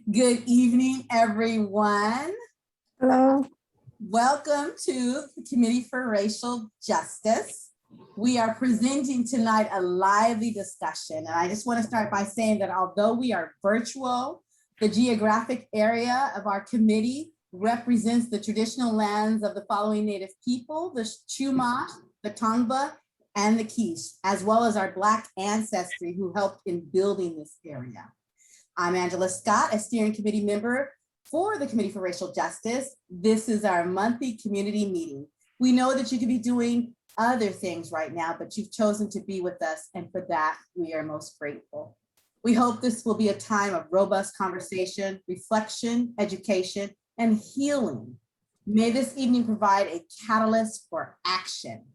Good evening, everyone. Hello. Welcome to the Committee for Racial Justice. We are presenting tonight a lively discussion. And I just want to start by saying that although we are virtual, the geographic area of our committee represents the traditional lands of the following Native people, the Chumash, the Tongva, and the Quiche, as well as our Black ancestry who helped in building this area. I'm Angela Scott, a steering committee member for the Committee for Racial Justice. This is our monthly community meeting. We know that you could be doing other things right now, but you've chosen to be with us, and for that, we are most grateful. We hope this will be a time of robust conversation, reflection, education, and healing. May this evening provide a catalyst for action.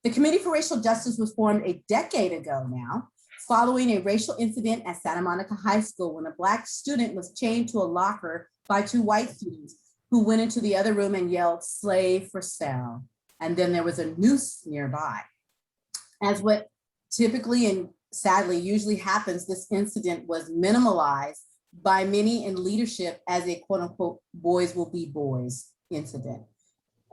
The Committee for Racial Justice was formed a decade ago now, following a racial incident at Santa Monica High School when a Black student was chained to a locker by two white students who went into the other room and yelled, "Slave for sale." And then there was a noose nearby. As what typically and sadly usually happens, this incident was minimalized by many in leadership as a quote unquote boys will be boys incident.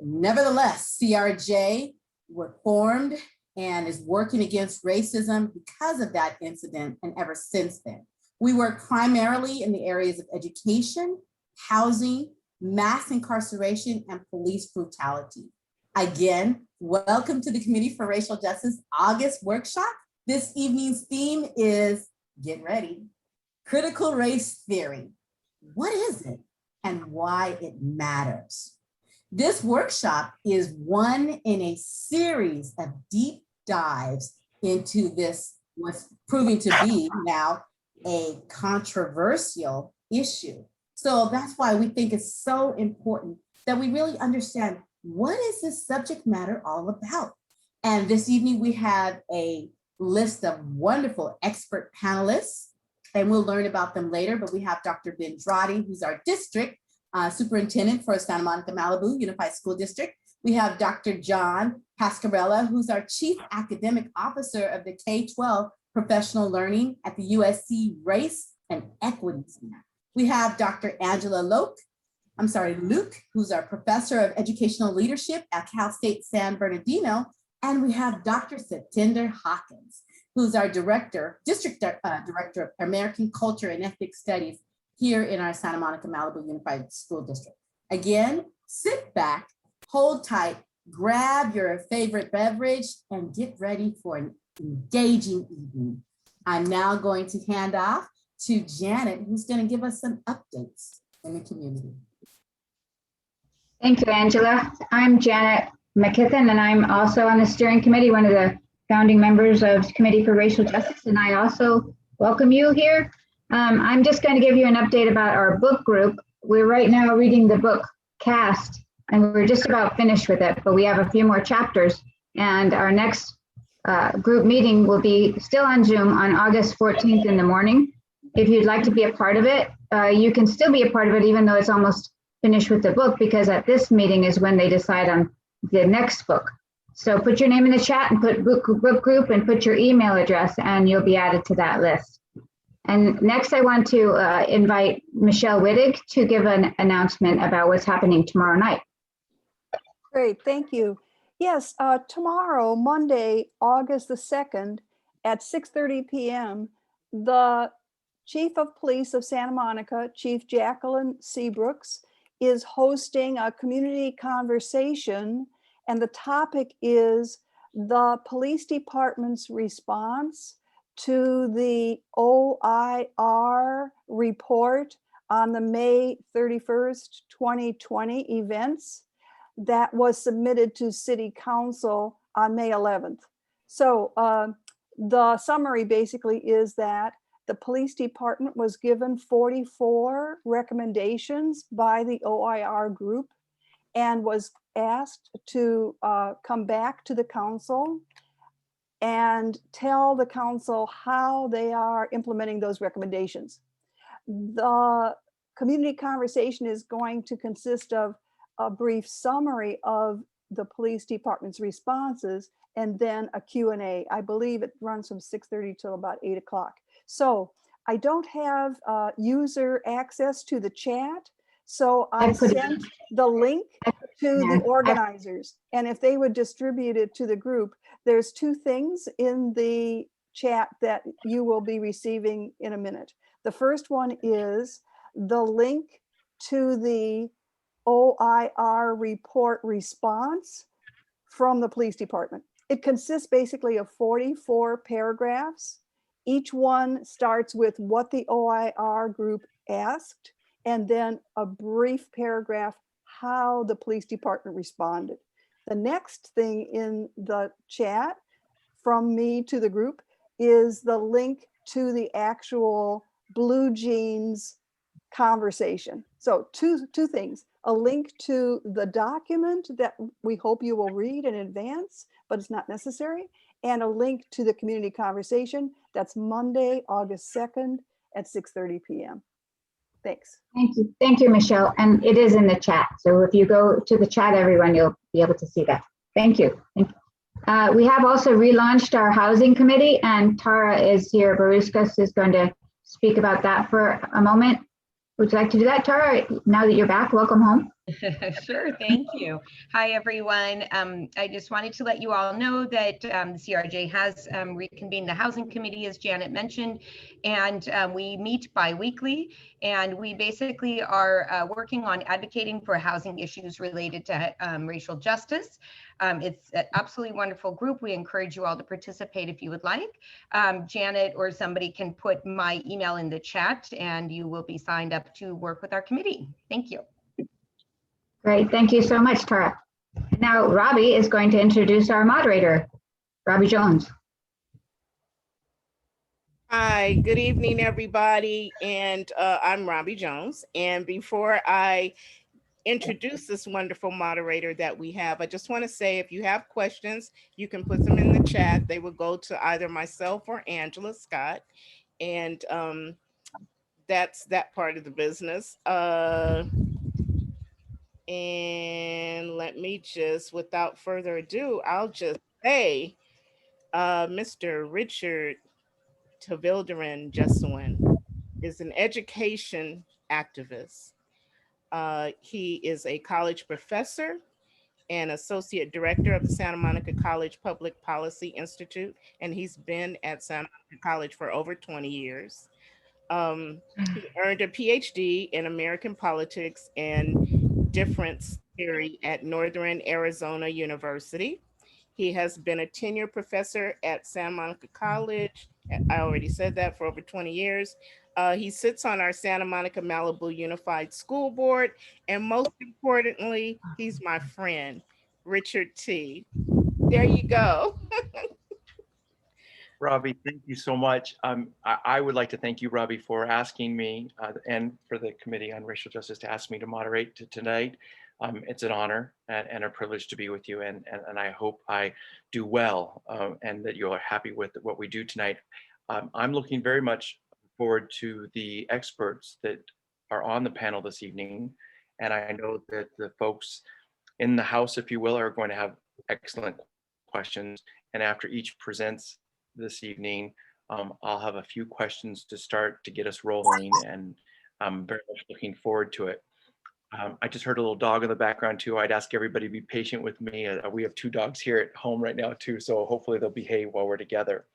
Nevertheless, CRJ were formed and is working against racism because of that incident and ever since then. We work primarily in the areas of education, housing, mass incarceration, and police brutality. Again, welcome to the Committee for Racial Justice August workshop. This evening's theme is, get ready, critical race theory. What is it and why it matters? This workshop is one in a series of deep dives into this, what's proving to be now a controversial issue. So that's why we think it's so important that we really understand what is this subject matter all about. And this evening we have a list of wonderful expert panelists, and we'll learn about them later, but we have Dr. Ben Drati, who's our district superintendent for Santa Monica Malibu Unified School District. We have Dr. John Pasquarilla, who's our Chief Academic Officer of the K-12 Professional Learning at the USC Race and Equity Center. We have Dr. Angela Luke, who's our Professor of Educational Leadership at Cal State San Bernardino. And we have Dr. Satinder Hawkins, who's our District Director of American Culture and Ethnic Studies here in our Santa Monica Malibu Unified School District. Again, sit back, hold tight, grab your favorite beverage, and get ready for an engaging evening. I'm now going to hand off to Janet, who's going to give us some updates in the community. Thank you, Angela. I'm Janet McKithen, and I'm also on the steering committee, one of the founding members of the Committee for Racial Justice, and I also welcome you here. I'm just going to give you an update about our book group. We're right now reading the book Cast, and we're just about finished with it, but we have a few more chapters, and our next group meeting will be still on Zoom on August 14th in the morning. If you'd like to be a part of it, you can still be a part of it even though it's almost finished with the book, because at this meeting is when they decide on the next book. So put your name in the chat and put book group and put your email address, and you'll be added to that list. And next I want to invite Michelle Wittig to give an announcement about what's happening tomorrow night. Great, thank you. Yes, tomorrow, Monday, August the 2nd at 6:30 p.m., the Chief of Police of Santa Monica, Chief Jacqueline Seabrooks, is hosting a community conversation, and the topic is the police department's response to the OIR report on the May 31st, 2020 events that was submitted to City Council on May 11th. So the summary basically is that the police department was given 44 recommendations by the OIR group and was asked to come back to the council and tell the council how they are implementing those recommendations. The community conversation is going to consist of a brief summary of the police department's responses and then a Q&A. I believe it runs from 6:30 till about 8 o'clock. So I don't have user access to the chat, so I put it- sent the link to the there. organizers. And if they would distribute it to the group, there's two things in the chat that you will be receiving in a minute. The first one is the link to the OIR report response from the police department. It consists basically of 44 paragraphs. Each one starts with what the OIR group asked, and then a brief paragraph how the police department responded. The next thing in the chat from me to the group is the link to the actual Blue Jeans conversation. So two things, a link to the document that we hope you will read in advance, but it's not necessary, and a link to the community conversation. That's Monday, August 2nd at 6:30 p.m. Thanks. Thank you, Michelle. And it is in the chat. So if you go to the chat, everyone, you'll be able to see that. Thank you. We have also relaunched our housing committee, and Tara is here. Baruskas is going to speak about that for a moment. Would you like to do that, Tara? Now that you're back, welcome home. Sure, thank you. Hi, everyone. I just wanted to let you all know that the CRJ has reconvened the Housing Committee, as Janet mentioned, and we meet bi-weekly, and we basically are working on advocating for housing issues related to racial justice. It's an absolutely wonderful group. We encourage you all to participate if you would like. Janet or somebody can put my email in the chat, and you will be signed up to work with our committee. Thank you. Great, thank you so much, Tara. Now, Robbie is going to introduce our moderator, Robbie Jones. Hi, good evening, everybody. And I'm Robbie Jones. And before I introduce this wonderful moderator that we have, I just want to say, if you have questions, you can put them in the chat. They will go to either myself or Angela Scott. And that's that part of the business. And let me just, without further ado, I'll just say, Mr. Richard Tavildaran Jesuin is an education activist. He is a college professor and associate director of the Santa Monica College Public Policy Institute, and he's been at Santa Monica College for over 20 years. He earned a PhD in American politics and difference theory at Northern Arizona University. He has been a tenured professor at Santa Monica College. I already said that, for over 20 years. He sits on our Santa Monica Malibu Unified School Board. And most importantly, he's my friend, Richard T. There you go. Robbie, thank you so much. I would like to thank you, Robbie, for asking me and for the Committee on Racial Justice to ask me to moderate tonight. It's an honor and a privilege to be with you, and I hope I do well and that you are happy with what we do tonight. I'm looking very much forward to the experts that are on the panel this evening, and I know that the folks in the House, if you will, are going to have excellent questions, and after each presents this evening, I'll have a few questions to start to get us rolling, and I'm very much looking forward to it. I just heard a little dog in the background too. I'd ask everybody to be patient with me. We have 2 dogs here at home right now too, so hopefully they'll behave while we're together.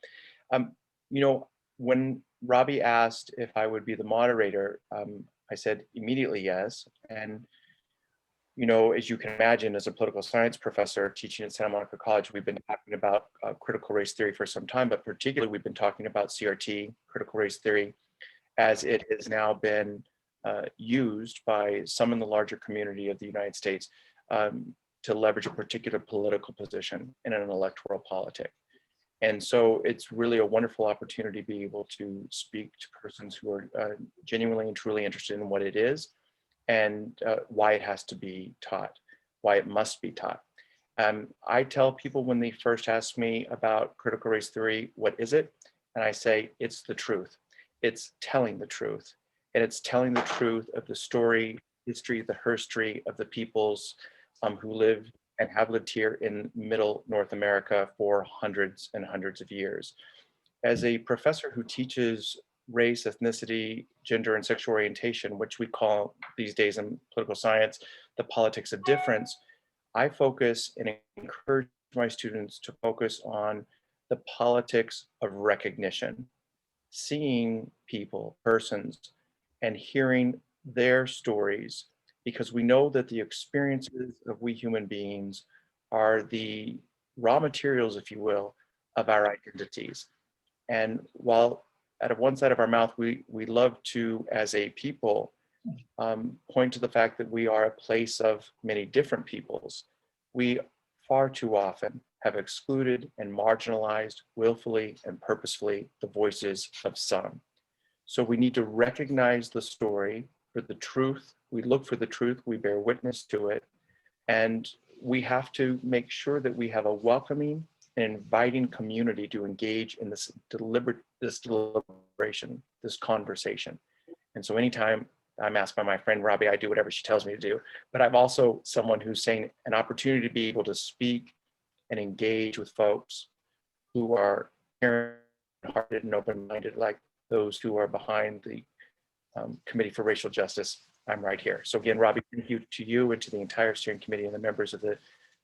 You know, when Robbie asked if I would be the moderator, I said immediately yes. And you know, as you can imagine, as a political science professor teaching at Santa Monica College, we've been talking about critical race theory for some time, but particularly we've been talking about CRT, critical race theory, as it has now been used by some in the larger community of the United States to leverage a particular political position in an electoral politic. And so it's really a wonderful opportunity to be able to speak to persons who are genuinely and truly interested in what it is and why it has to be taught, why it must be taught. I tell people when they first ask me about critical race theory, what is it? And I say, it's the truth. It's telling the truth. And it's telling the truth of the story, history, the herstory of the peoples who live and have lived here in middle North America for hundreds and hundreds of years. As a professor who teaches race, ethnicity, gender, and sexual orientation, which we call these days in political science, the politics of difference, I focus and encourage my students to focus on the politics of recognition, seeing people, persons, and hearing their stories, because we know that the experiences of we human beings are the raw materials, if you will, of our identities. And while out of one side of our mouth, we love to, as a people, point to the fact that we are a place of many different peoples, we far too often have excluded and marginalized willfully and purposefully the voices of some. So we need to recognize the story for the truth. We look for the truth, we bear witness to it, and we have to make sure that we have a welcoming and inviting community to engage in this deliberation, this conversation. And so anytime I'm asked by my friend Robbie, I do whatever she tells me to do, but I'm also someone who's saying an opportunity to be able to speak and engage with folks who are hearted and open-minded, like those who are behind the Committee for Racial Justice. I'm right here. So again, Robbie, thank you to you and to the entire steering committee and the members of the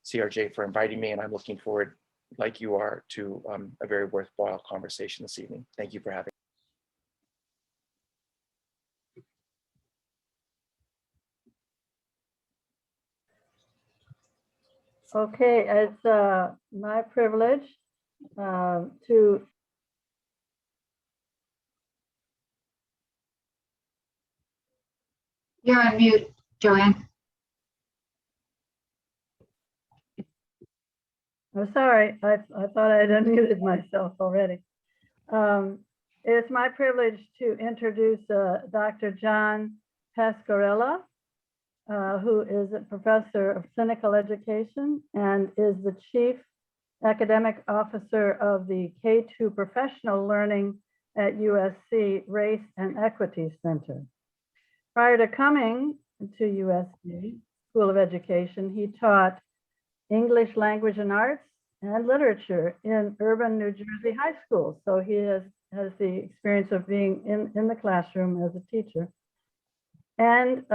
CRJ for inviting me, and I'm looking forward, like you are, to a very worthwhile conversation this evening. Thank you for having me. Okay, it's my privilege to You're on mute, Joanne. I'm sorry, I thought I had unmuted myself already. It's my privilege to introduce Dr. John Pasquarilla, who is a professor of clinical education and is the chief academic officer of the K-2 professional learning at USC Race and Equity Center. Prior to coming to USC School of Education, he taught English language and arts and literature in urban New Jersey high schools. So he has the experience of being in the classroom as a teacher. And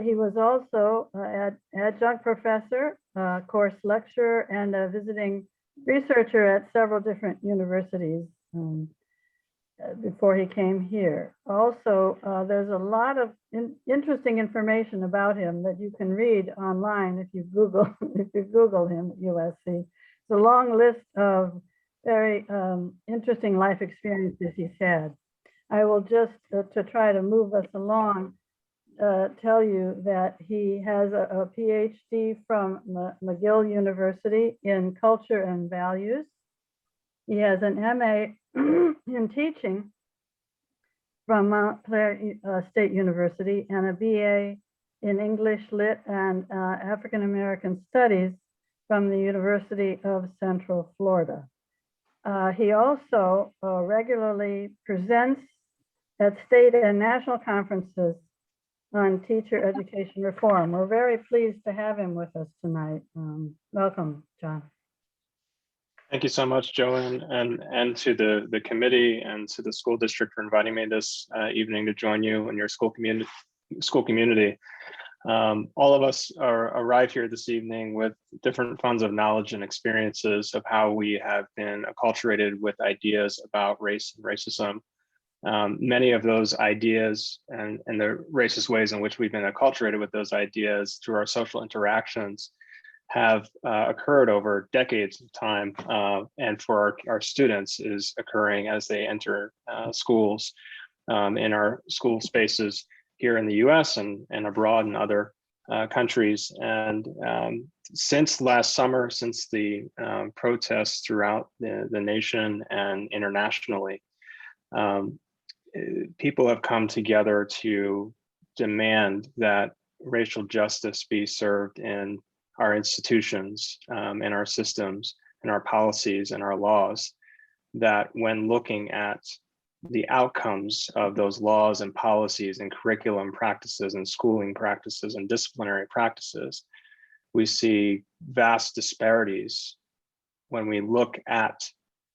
he was also an adjunct professor, course lecturer, and a visiting researcher at several different universities before he came here. Also, there's a lot of interesting information about him that you can read online if you Google him at USC. It's a long list of very interesting life experiences he's had. I will just, to try to move us along, tell you that he has a PhD from McGill University in culture and values. He has an MA in teaching from Montclair State University and a BA in English Lit and African American Studies from the University of Central Florida. He also regularly presents at state and national conferences on teacher education reform. We're very pleased to have him with us tonight. Welcome, John. Thank you so much, Joanne, and to the committee and to the school district for inviting me this evening to join you and your school community. All of us arrived here this evening with different funds of knowledge and experiences of how we have been acculturated with ideas about race and racism. Many of those ideas and the racist ways in which we've been acculturated with those ideas through our social interactions have occurred over decades of time, and for our students is occurring as they enter schools in our school spaces here in the US and abroad in other countries. And since last summer, since the protests throughout the nation and internationally, people have come together to demand that racial justice be served in our institutions, and our systems, and our policies, and our laws, that when looking at the outcomes of those laws and policies and curriculum practices and schooling practices and disciplinary practices, we see vast disparities when we look at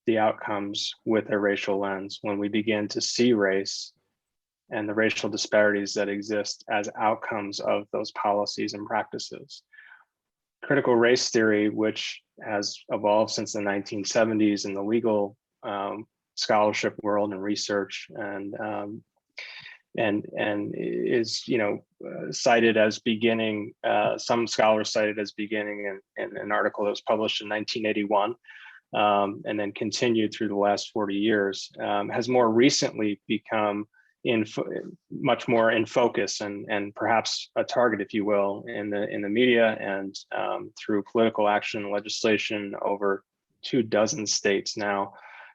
the outcomes with a racial lens, when we begin to see race and the racial disparities that exist as outcomes of those policies and practices. Critical race theory, which has evolved since the 1970s in the legal scholarship world and research, and is, you know, cited as beginning, some scholars cited as beginning in an article that was published in 1981, and then continued through the last 40 years, has more recently become much more in focus and perhaps a target, if you will, in the media and through political action and legislation. Over 24 states now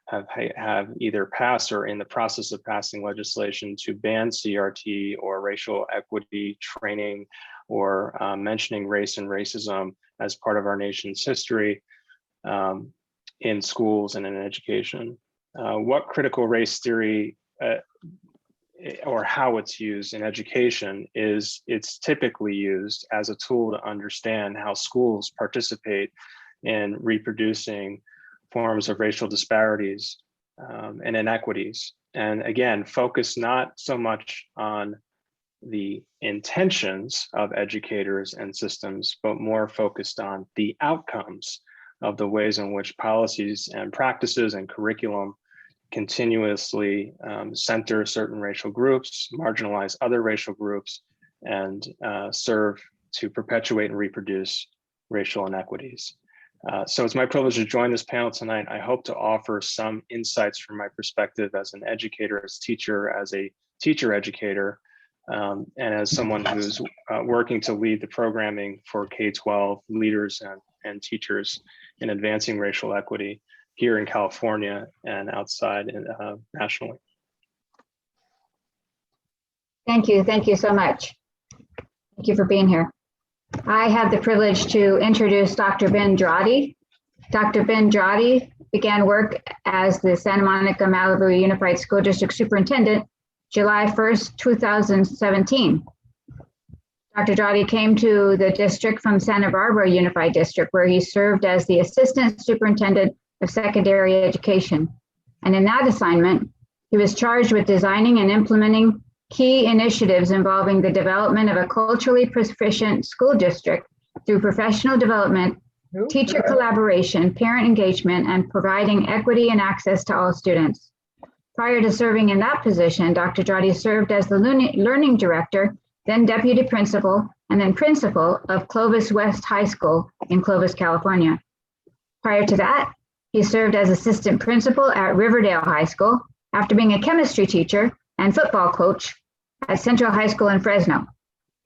have either passed or in the process of passing legislation to ban CRT or racial equity training or mentioning race and racism as part of our nation's history in schools and in education. What critical race theory or how it's used in education is it's typically used as a tool to understand how schools participate in reproducing forms of racial disparities and inequities. And again, focus not so much on the intentions of educators and systems, but more focused on the outcomes of the ways in which policies and practices and curriculum continuously center certain racial groups, marginalize other racial groups, and serve to perpetuate and reproduce racial inequities. So it's my privilege to join this panel tonight. I hope to offer some insights from my perspective as an educator, as teacher, as a teacher educator, and as someone who's working to lead the programming for K-12 leaders and teachers in advancing racial equity here in California and outside nationally. Thank you so much. Thank you for being here. I have the privilege to introduce Dr. Ben Drati. Dr. Ben Drati began work as the Santa Monica Malibu Unified School District Superintendent July 1st, 2017. Dr. Dratty came to the district from Santa Barbara Unified District, where he served as the Assistant Superintendent of Secondary Education. And in that assignment, he was charged with designing and implementing key initiatives involving the development of a culturally proficient school district through professional development, teacher collaboration, parent engagement, and providing equity and access to all students. Prior to serving in that position, Dr. Dratty served as the learning director, then deputy principal, and then principal of Clovis West High School in Clovis, California. Prior to that, he served as assistant principal at Riverdale High School after being a chemistry teacher and football coach at Central High School in Fresno.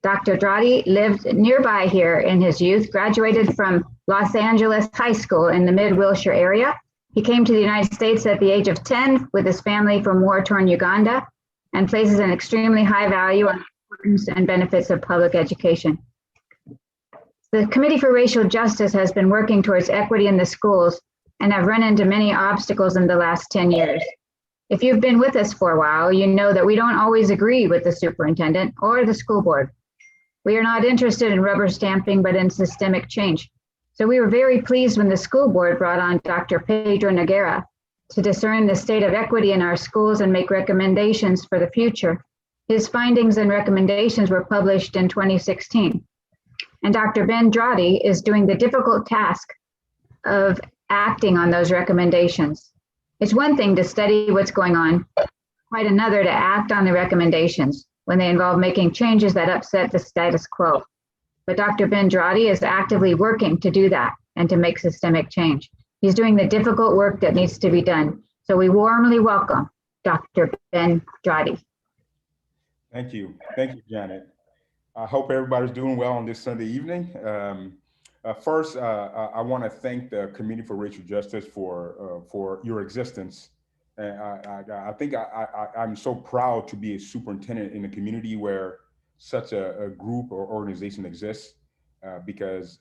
Dr. Dratty lived nearby here in his youth, graduated from Los Angeles High School in the mid-Wilshire area. He came to the United States at the age of 10 with his family from war-torn Uganda and places an extremely high value on the importance and benefits of public education. The Committee for Racial Justice has been working towards equity in the schools and have run into many obstacles in the last 10 years. If you've been with us for a while, you know that we don't always agree with the superintendent or the school board. We are not interested in rubber stamping, but in systemic change. So we were very pleased when the school board brought on Dr. Pedro Noguera to discern the state of equity in our schools and make recommendations for the future. His findings and recommendations were published in 2016. And Dr. Ben Drati is doing the difficult task of acting on those recommendations. It's one thing to study what's going on, quite another to act on the recommendations when they involve making changes that upset the status quo. But Dr. Ben Drati is actively working to do that and to make systemic change. He's doing the difficult work that needs to be done. So we warmly welcome Dr. Ben Drati. Thank you, Janet. I hope everybody's doing well on this Sunday evening. First, I want to thank the Committee for Racial Justice for your existence. I think I'm so proud to be a superintendent in a community where such a group or organization exists, because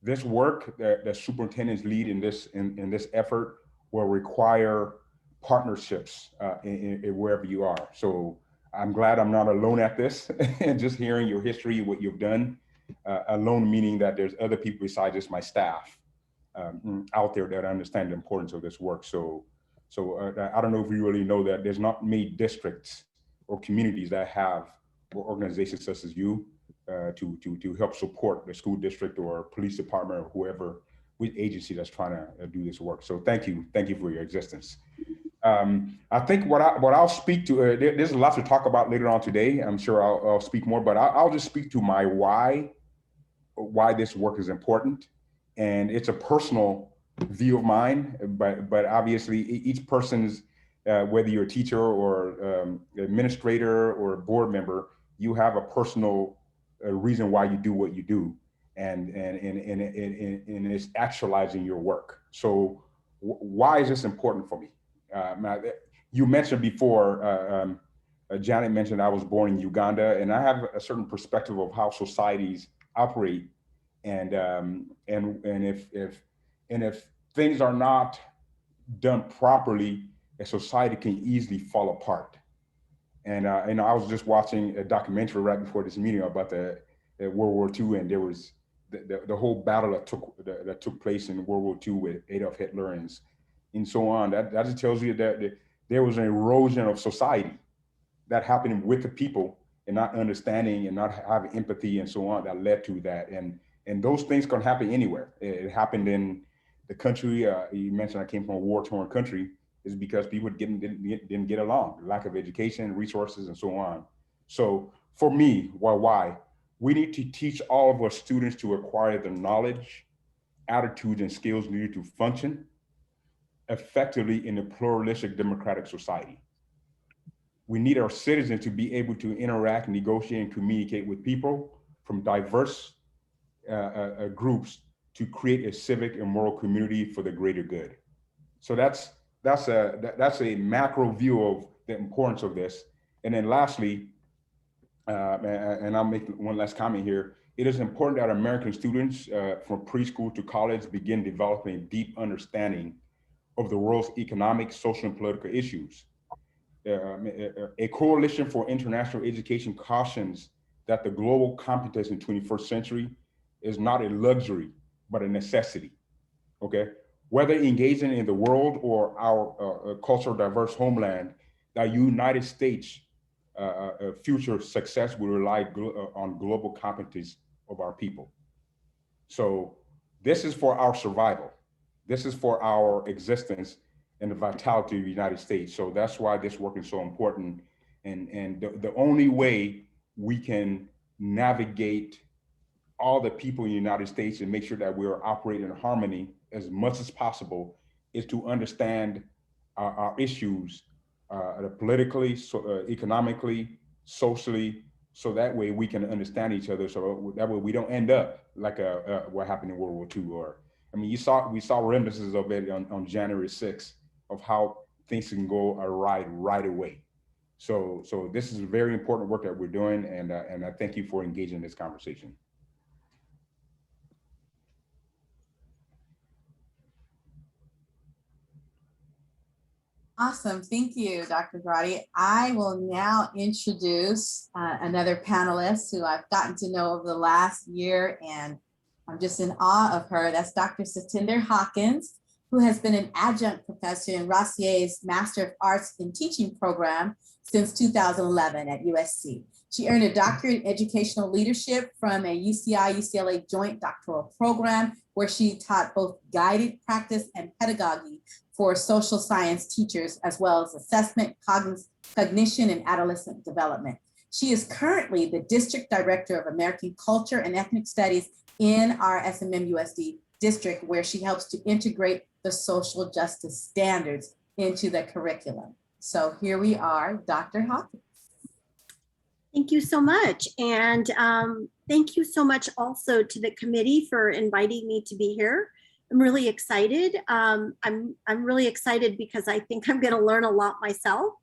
this work that superintendents lead in this effort will require partnerships in wherever you are. So I'm glad I'm not alone at this. And just hearing your history, what you've done, alone meaning that there's other people besides just my staff out there that understand the importance of this work. So I don't know if you really know that there's not many districts or communities that have organizations such as you to help support the school district or police department or whoever, which agency that's trying to do this work. So thank you for your existence. I think what I'll speak to, there's a lot to talk about later on today. I'm sure I'll speak more, but I'll just speak to my why this work is important. And it's a personal view of mine, but obviously each person's, whether you're a teacher or administrator or a board member, you have a personal reason why you do what you do, and it's actualizing your work. So why is this important for me? You mentioned before, Janet mentioned I was born in Uganda, and I have a certain perspective of how societies operate, and if things are not done properly, a society can easily fall apart. And I was just watching a documentary right before this meeting about the World War II, and there was the whole battle that took place in World War II with Adolf Hitler and so on. That just tells you that there was an erosion of society that happened with the people, and not understanding and not having empathy and so on, that led to that. And those things can happen anywhere. It happened in the country. You mentioned I came from a war-torn country. Is because people didn't get along, lack of education, resources, and so on. So for me, why? We need to teach all of our students to acquire the knowledge, attitudes, and skills needed to function effectively in a pluralistic democratic society. We need our citizens to be able to interact, negotiate, and communicate with people from diverse groups to create a civic and moral community for the greater good. So that's a macro view of the importance of this. And then lastly, and I'll make one last comment here, it is important that American students from preschool to college begin developing a deep understanding of the world's economic, social, and political issues. A Coalition for International Education cautions that the global competence in the 21st century is not a luxury, but a necessity, okay? Whether engaging in the world or our cultural diverse homeland, the United States future success will rely on global competence of our people. So this is for our survival. This is for our existence and the vitality of the United States. So that's why this work is so important. And the only way we can navigate all the people in the United States and make sure that we're operating in harmony as much as possible is to understand our issues politically, economically, socially, so that way we can understand each other. So that way we don't end up like what happened in World War II. Or, I mean, we saw remnants of it on January 6th of how things can go awry right away. So this is very important work that we're doing, and I thank you for engaging in this conversation. Awesome. Thank you, Dr. Dratty. I will now introduce another panelist who I've gotten to know over the last year, and I'm just in awe of her. That's Dr. Satinder Hawkins, who has been an adjunct professor in Rossier's Master of Arts in Teaching program since 2011 at USC. She earned a doctorate in educational leadership from a UCI-UCLA joint doctoral program where she taught both guided practice and pedagogy for social science teachers, as well as assessment, cognition, and adolescent development. She is currently the District Director of American Culture and Ethnic Studies in our SMM-USD district, where she helps to integrate the social justice standards into the curriculum. So here we are, Dr. Hawkins. Thank you so much. And thank you so much also to the committee for inviting me to be here. I'm really excited. I'm really excited because I think I'm going to learn a lot myself.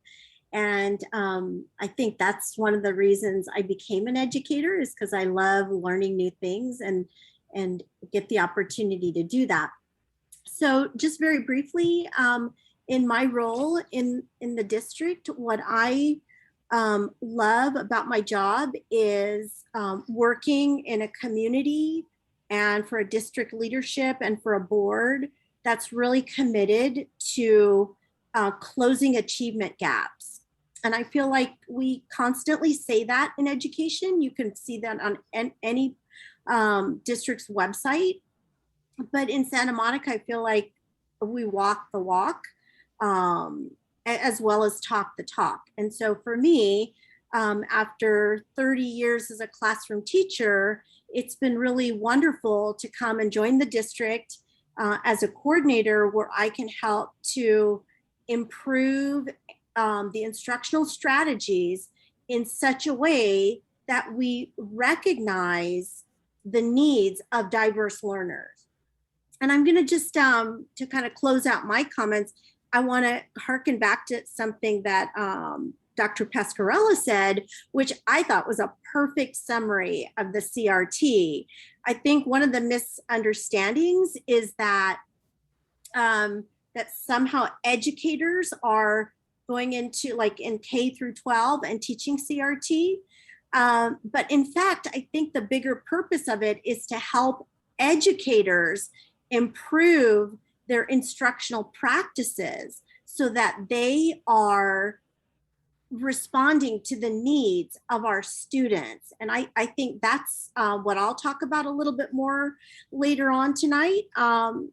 And I think that's one of the reasons I became an educator, is because I love learning new things and get the opportunity to do that. So just very briefly, in my role in the district, what I love about my job is working in a community and for a district leadership and for a board that's really committed to closing achievement gaps. And I feel like we constantly say that in education. You can see that on any district's website. But in Santa Monica, I feel like we walk the walk as well as talk the talk. And so for me, after 30 years as a classroom teacher, it's been really wonderful to come and join the district as a coordinator where I can help to improve the instructional strategies in such a way that we recognize the needs of diverse learners. And I'm going to just to kind of close out my comments, I want to harken back to something that Dr. Pasquarilla said, which I thought was a perfect summary of the CRT. I think one of the misunderstandings is that that somehow educators are going into like in K through 12 and teaching CRT. But in fact, I think the bigger purpose of it is to help educators improve their instructional practices so that they are responding to the needs of our students. And I think that's what I'll talk about a little bit more later on tonight.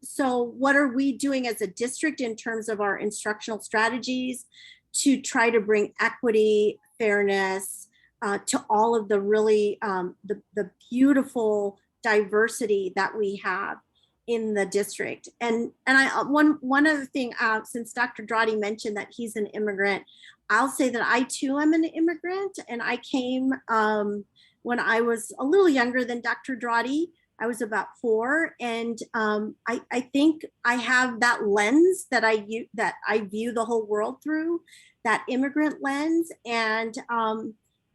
So what are we doing as a district in terms of our instructional strategies to try to bring equity, fairness to all of the really, the beautiful diversity that we have in the district. And one other thing, since Dr. Dratty mentioned that he's an immigrant, I'll say that I too am an immigrant, and I came when I was a little younger than Dr. Dratty. I was about 4, and I think I have that lens that I view the whole world through, that immigrant lens, and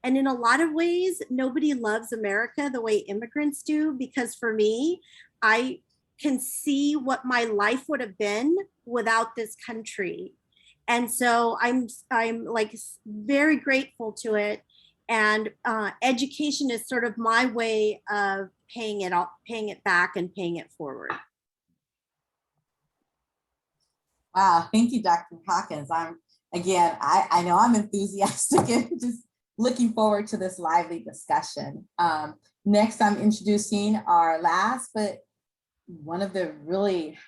in a lot of ways, nobody loves America the way immigrants do, because for me, I can see what my life would have been without this country. And so I'm like very grateful to it. And education is sort of my way of paying it back and paying it forward. Wow, thank you, Dr. Hawkins. I know I'm enthusiastic and just looking forward to this lively discussion. Next, I'm introducing our last, but one of the really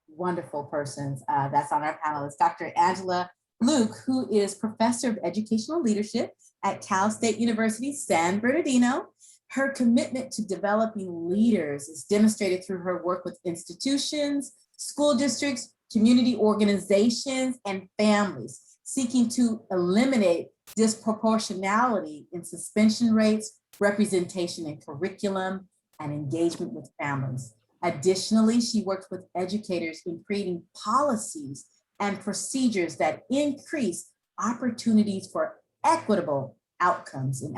wonderful persons that's on our panel is Dr. Angela Luke, who is Professor of Educational Leadership at Cal State University, San Bernardino. Her commitment to developing leaders is demonstrated through her work with institutions, school districts, community organizations, and families, seeking to eliminate disproportionality in suspension rates, representation in curriculum, and engagement with families. Additionally, she works with educators in creating policies and procedures that increase opportunities for equitable outcomes in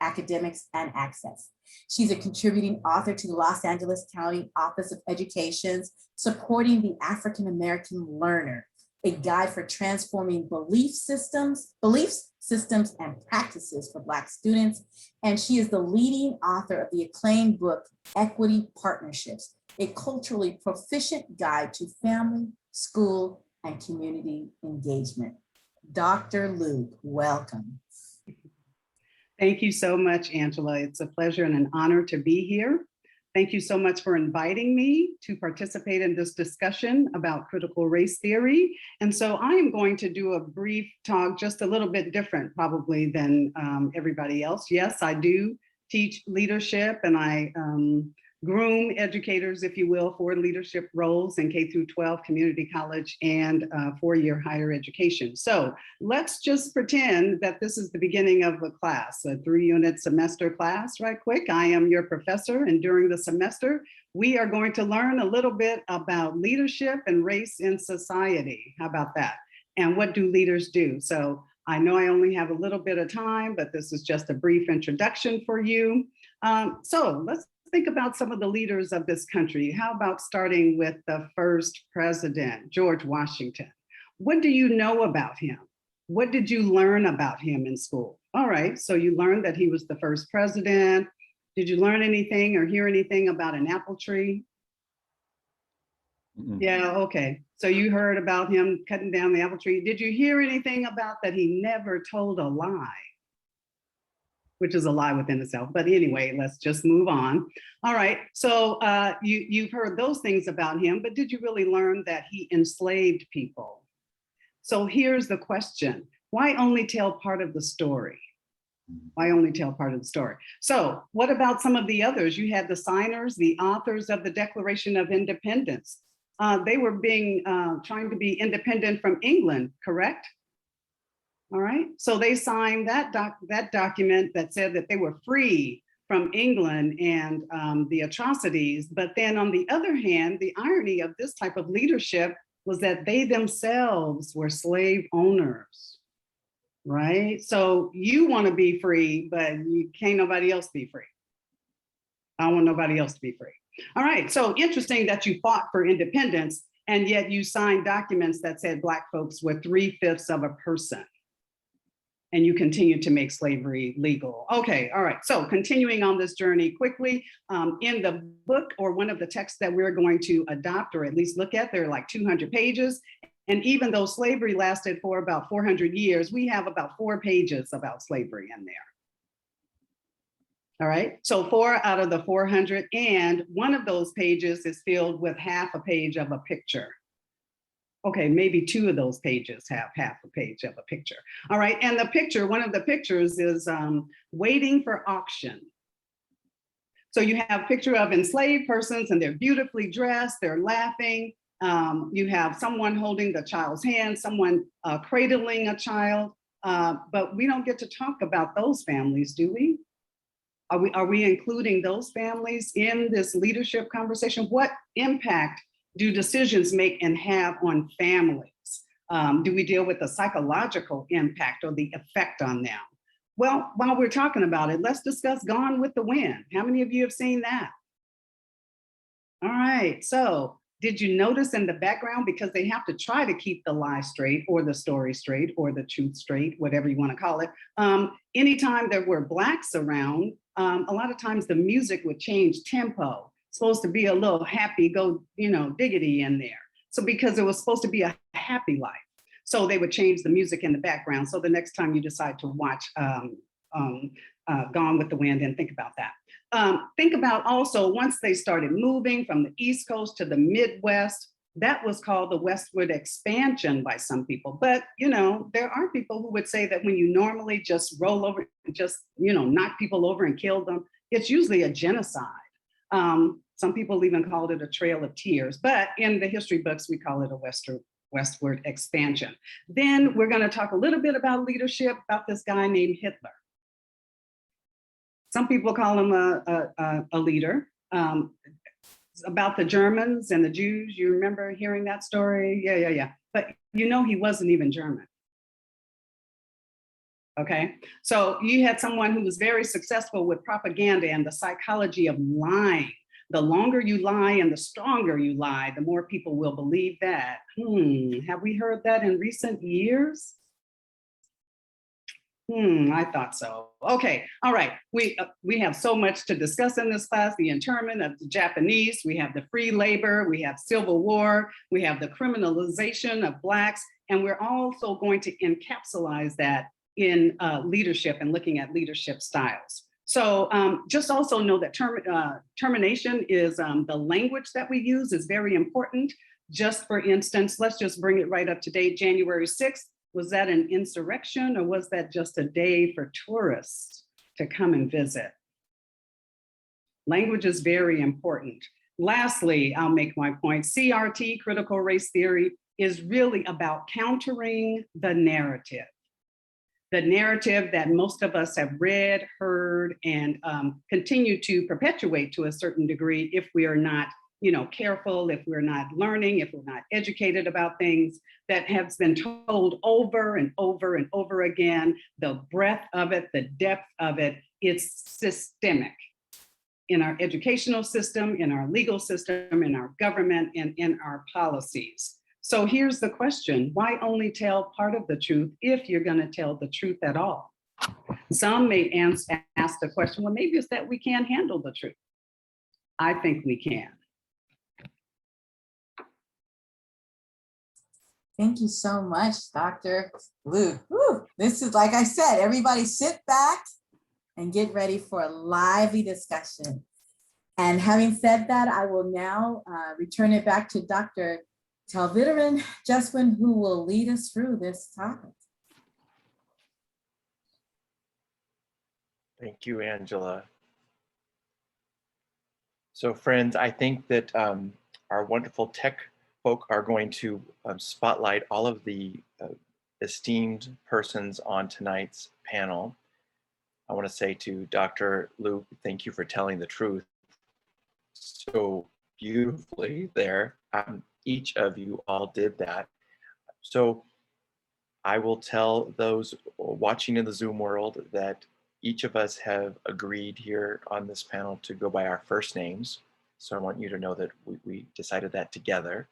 academics and access. She's a contributing author to the Los Angeles County Office of Education's Supporting the African American Learner, a guide for transforming belief systems and practices for Black students. And she is the leading author of the acclaimed book, Equity Partnerships, a culturally proficient guide to family, school, and community engagement. Dr. Luke, welcome. Thank you so much, Angela. It's a pleasure and an honor to be here. Thank you so much for inviting me to participate in this discussion about critical race theory. And so I am going to do a brief talk, just a little bit different probably than everybody else. Yes, I do teach leadership, and I groom educators, if you will, for leadership roles in K through 12 community college and 4-year higher education. So let's just pretend that this is the beginning of a class, a 3-unit semester class, right quick. I am your professor, and during the semester, we are going to learn a little bit about leadership and race in society. How about that? And what do leaders do? So I know I only have a little bit of time, but this is just a brief introduction for you. So let's think about some of the leaders of this country. How about starting with the first president, George Washington? What do you know about him? What did you learn about him in school? All right, so you learned that he was the first president. Did you learn anything or hear anything about an apple tree? Yeah, okay. So you heard about him cutting down the apple tree. Did you hear anything about that he never told a lie? Which is a lie within itself. But anyway, let's just move on. All right, so you've heard those things about him, but did you really learn that he enslaved people? So here's the question. Why only tell part of the story? Why only tell part of the story? So what about some of the others? You had the signers, the authors of the Declaration of Independence. They were trying to be independent from England, correct? All right, so they signed that document that said that they were free from England and the atrocities. But then on the other hand, the irony of this type of leadership was that they themselves were slave owners, right? So you want to be free, but you can't nobody else be free. I don't want nobody else to be free. All right, so interesting that you fought for independence and yet you signed documents that said Black folks were 3/5 of a person. And you continue to make slavery legal. Okay, all right, so continuing on this journey quickly, in the book or one of the texts that we're going to adopt or at least look at, there are like 200 pages. And even though slavery lasted for about 400 years, we have about 4 pages about slavery in there. All right, so 4 out of the 400, and one of those pages is filled with half a page of a picture. Okay, maybe 2 of those pages have half a page of a picture. All right, and the picture, one of the pictures is waiting for auction. So you have a picture of enslaved persons and they're beautifully dressed, they're laughing. You have someone holding the child's hand, someone cradling a child, but we don't get to talk about those families, do we? Are we including those families in this leadership conversation? What impact do decisions make and have on families? Do we deal with the psychological impact or the effect on them? Well, while we're talking about it, let's discuss Gone with the Wind. How many of you have seen that? All right, so did you notice in the background, because they have to try to keep the lie straight or the story straight or the truth straight, whatever you want to call it. Anytime there were Blacks around, a lot of times the music would change tempo. Supposed to be a little happy, go, diggity in there. So because it was supposed to be a happy life. So they would change the music in the background. So the next time you decide to watch Gone with the Wind, and think about that. Think about also once they started moving from the East Coast to the Midwest, that was called the westward expansion by some people. But, there are people who would say that when you normally just roll over, just, knock people over and kill them, it's usually a genocide. Some people even called it a trail of tears, but in the history books, we call it a westward expansion. Then we're going to talk a little bit about leadership, about this guy named Hitler. Some people call him a leader. About the Germans and the Jews, you remember hearing that story? Yeah. But he wasn't even German. Okay, so you had someone who was very successful with propaganda and the psychology of lying. The longer you lie and the stronger you lie, the more people will believe that. Have we heard that in recent years? I thought so. Okay, all right. We have so much to discuss in this class: the internment of the Japanese, we have the free labor, we have civil war, we have the criminalization of Blacks, and we're also going to encapsulate that in leadership and looking at leadership styles. So just also know that termination is the language that we use is very important. Just for instance, let's just bring it right up to date. January 6th, was that an insurrection or was that just a day for tourists to come and visit? Language is very important. Lastly, I'll make my point. CRT, critical race theory, is really about countering the narrative. The narrative that most of us have read, heard, and continue to perpetuate to a certain degree if we are not careful, if we're not learning, if we're not educated about things that has been told over and over and over again. The breadth of it, the depth of it, it's systemic in our educational system, in our legal system, in our government, and in our policies. So here's the question: why only tell part of the truth if you're going to tell the truth at all? Some may ask the question, well, maybe it's that we can't handle the truth. I think we can. Thank you so much, Dr. Luke. Whew. This is, like I said, everybody sit back and get ready for a lively discussion. And having said that, I will now return it back to Dr. Talvidaran Justwin, who will lead us through this topic. Thank you, Angela. So friends, I think that our wonderful tech folk are going to spotlight all of the esteemed persons on tonight's panel. I want to say to Dr. Luke, thank you for telling the truth so beautifully there. Each of you all did that. So I will tell those watching in the Zoom world that each of us have agreed here on this panel to go by our first names. So I want you to know that we decided that together.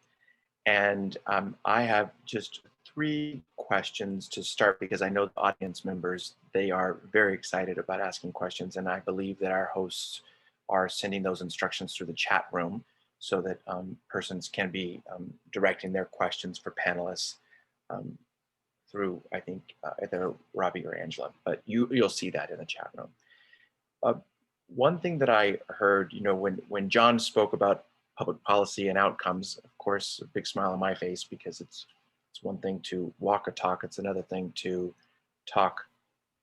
And I have just 3 questions to start because I know the audience members, they are very excited about asking questions. And I believe that our hosts are sending those instructions through the chat room so that persons can be directing their questions for panelists through, I think, either Robbie or Angela, but you'll see that in the chat room. One thing that I heard, you know, when John spoke about public policy and outcomes, of course, a big smile on my face because it's one thing to walk a talk, it's another thing to talk.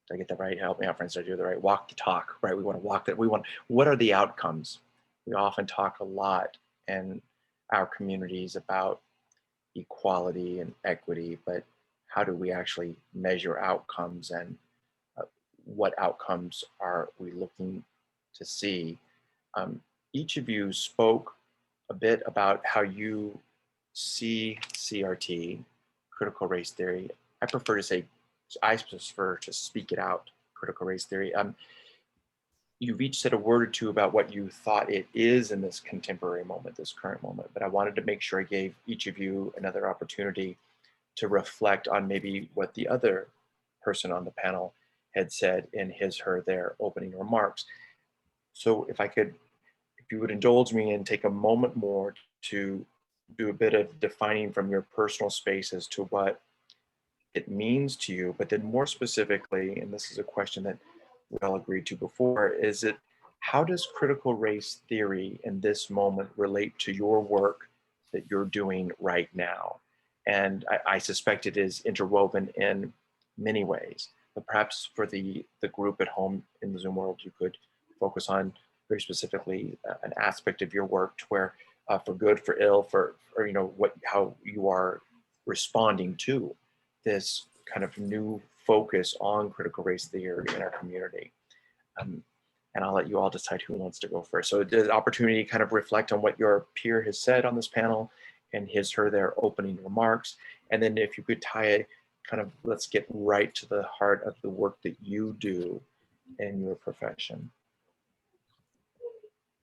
Did I get that right? Help me out, friends. Did I do the right? Walk the talk, right? We want to walk that. What are the outcomes? We often talk a lot in our communities about equality and equity, but how do we actually measure outcomes and what outcomes are we looking to see? Each of you spoke a bit about how you see CRT, critical race theory. I prefer to speak it out, critical race theory. You've each said a word or two about what you thought it is in this contemporary moment, this current moment, but I wanted to make sure I gave each of you another opportunity to reflect on maybe what the other person on the panel had said in their opening remarks. So if you would indulge me and take a moment more to do a bit of defining from your personal space as to what it means to you, but then more specifically, and this is a question that we all agreed to before, how does critical race theory in this moment relate to your work that you're doing right now? And I suspect it is interwoven in many ways, but perhaps for the group at home in the Zoom world, you could focus on very specifically an aspect of your work to where for good, for ill, or you know, how you are responding to this kind of new focus on critical race theory in our community. And I'll let you all decide who wants to go first. So the opportunity to kind of reflect on what your peer has said on this panel and their opening remarks. And then if you could tie it, let's get right to the heart of the work that you do in your profession.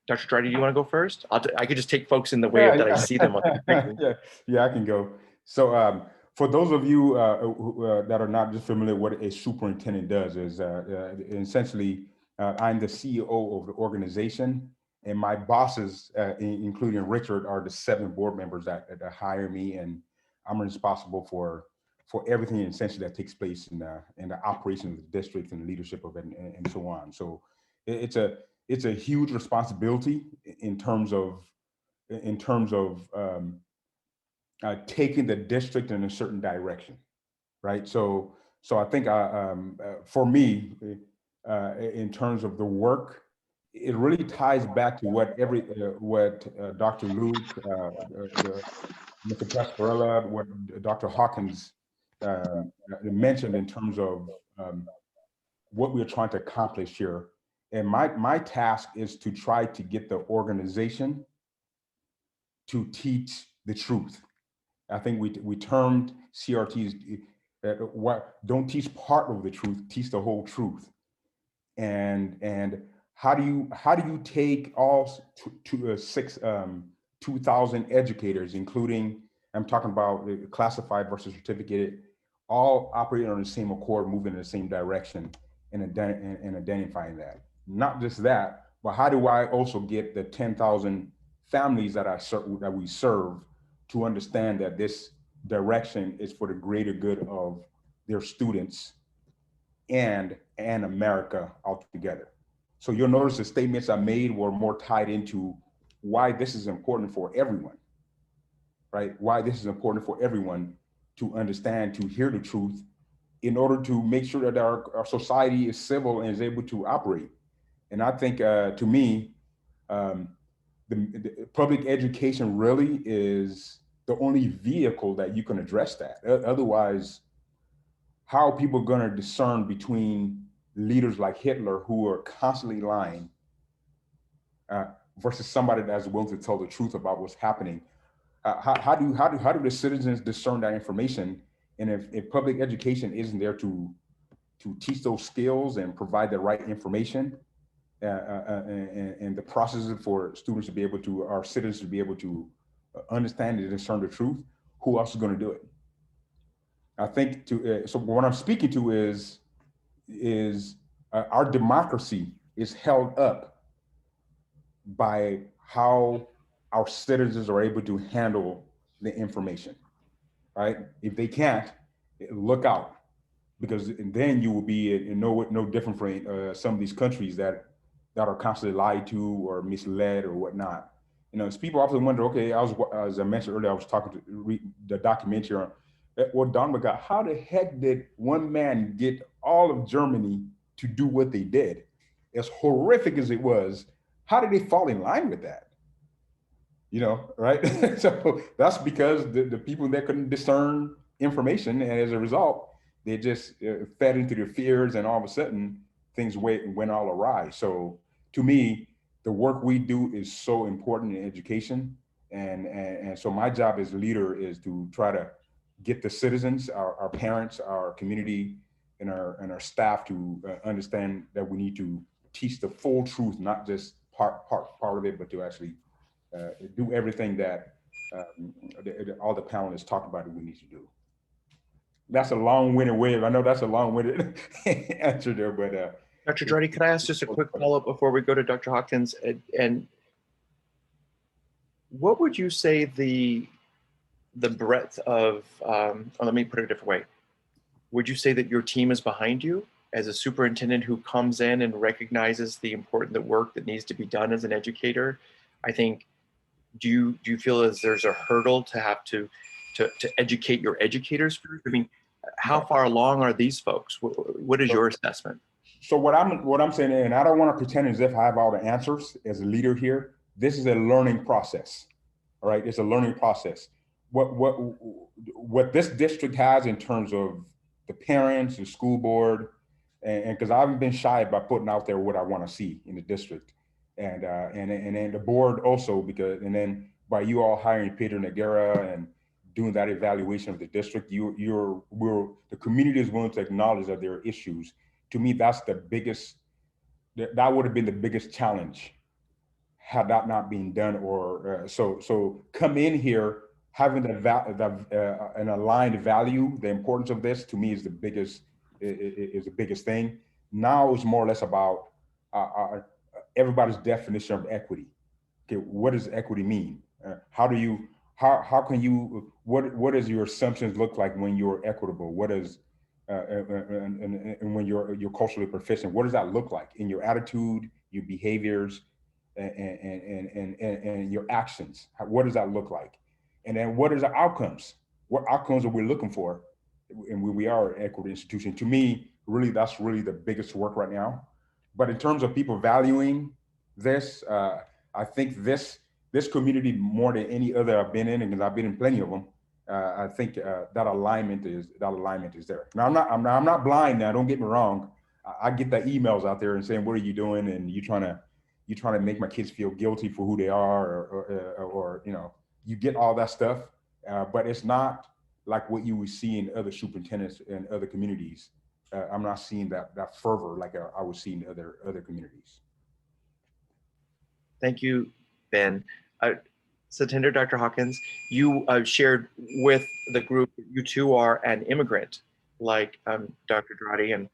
Dr. Dratty, do you want to go first? I could just take folks in the way that I see them on the screen. Yeah, I can go. So for those of you that are not just familiar with what a superintendent does is essentially I'm the CEO of the organization, and my bosses, including Richard, are the 7 board members that hire me, and I'm responsible for everything essentially that takes place in the operation of the district and the leadership of it and so on. So it's a huge responsibility in terms of taking the district in a certain direction, right? So I think for me, in terms of the work, it really ties back to what Dr. Luke, Mr. Pasquarilla, what Dr. Hawkins mentioned in terms of what we're trying to accomplish here. And my task is to try to get the organization to teach the truth. I think we termed CRTs, don't teach part of the truth, teach the whole truth. And how do you take all 2,000 educators, including, I'm talking about classified versus certificated, all operating on the same accord, moving in the same direction, in identifying that. Not just that, but how do I also get the 10,000 families that we serve to understand that this direction is for the greater good of their students and America altogether. So you'll notice the statements I made were more tied into why this is important for everyone, right? Why this is important for everyone to understand, to hear the truth, in order to make sure that our society is civil and is able to operate. And I think, to me, the public education really is the only vehicle that you can address that. Otherwise, how are people going to discern between leaders like Hitler, who are constantly lying, versus somebody that's willing to tell the truth about what's happening? How do the citizens discern that information? And if public education isn't there to teach those skills and provide the right information, and the processes for students to be able to, our citizens to be able to understand and discern the truth, who else is going to do it? I think so what I'm speaking to is our democracy is held up by how our citizens are able to handle the information, right? If they can't, look out, because then you will be no different from some of these countries that are constantly lied to or misled or whatnot. You know, people often wonder, okay, as I mentioned earlier, I was talking to read the documentary on, well, Don McGraw, how the heck did one man get all of Germany to do what they did? As horrific as it was, how did they fall in line with that? You know, right? So that's because the people that couldn't discern information, and as a result, they just fed into their fears, and all of a sudden things went all awry. So to me, the work we do is so important in education. And so my job as a leader is to try to get the citizens, our parents, our community, and our staff to understand that we need to teach the full truth, not just part of it, but to actually do everything that all the panelists talked about that we need to do. That's a long-winded way. I know that's a long-winded answer there, but Dr. Dratty, can I ask just a quick follow-up before we go to Dr. Hawkins? And what would you say the breadth of, let me put it a different way. Would you say that your team is behind you as a superintendent who comes in and recognizes the important work that needs to be done as an educator? I think, do you feel as there's a hurdle to have to educate your educators first? I mean, how far along are these folks? What is your assessment? So what I'm saying, and I don't want to pretend as if I have all the answers as a leader here. This is a learning process. All right, it's a learning process. What this district has in terms of the parents and school board, and because I haven't been shy about putting out there what I want to see in the district, and then the board also, because, and then by you all hiring Peter Noguera and doing that evaluation of the district, the community is willing to acknowledge that there are issues. To me, that's the biggest, that would have been the biggest challenge had that not been done. Or so come in here having an aligned value. The importance of this to me is the biggest thing. Now it's more or less about everybody's definition of equity. Okay, what does equity mean? How can you, what does your assumptions look like when you're equitable? What is and when you're culturally proficient, what does that look like in your attitude, your behaviors, and your actions? What does that look like? And then what is the outcomes? What outcomes are we looking for? And we are an equity institution. To me, really, that's really the biggest work right now. But in terms of people valuing this, I think this community, more than any other I've been in, because I've been in plenty of them, I think that alignment is there. Now I'm not blind now. Don't get me wrong. I get the emails out there and saying, "What are you doing?" And you trying to make my kids feel guilty for who they are, or you know, you get all that stuff. But it's not like what you would see in other superintendents in other communities. I'm not seeing that fervor like I was seeing in other communities. Thank you, Ben. Satinder, Dr. Hawkins, you shared with the group that you too are an immigrant, like Dr. Dratty, and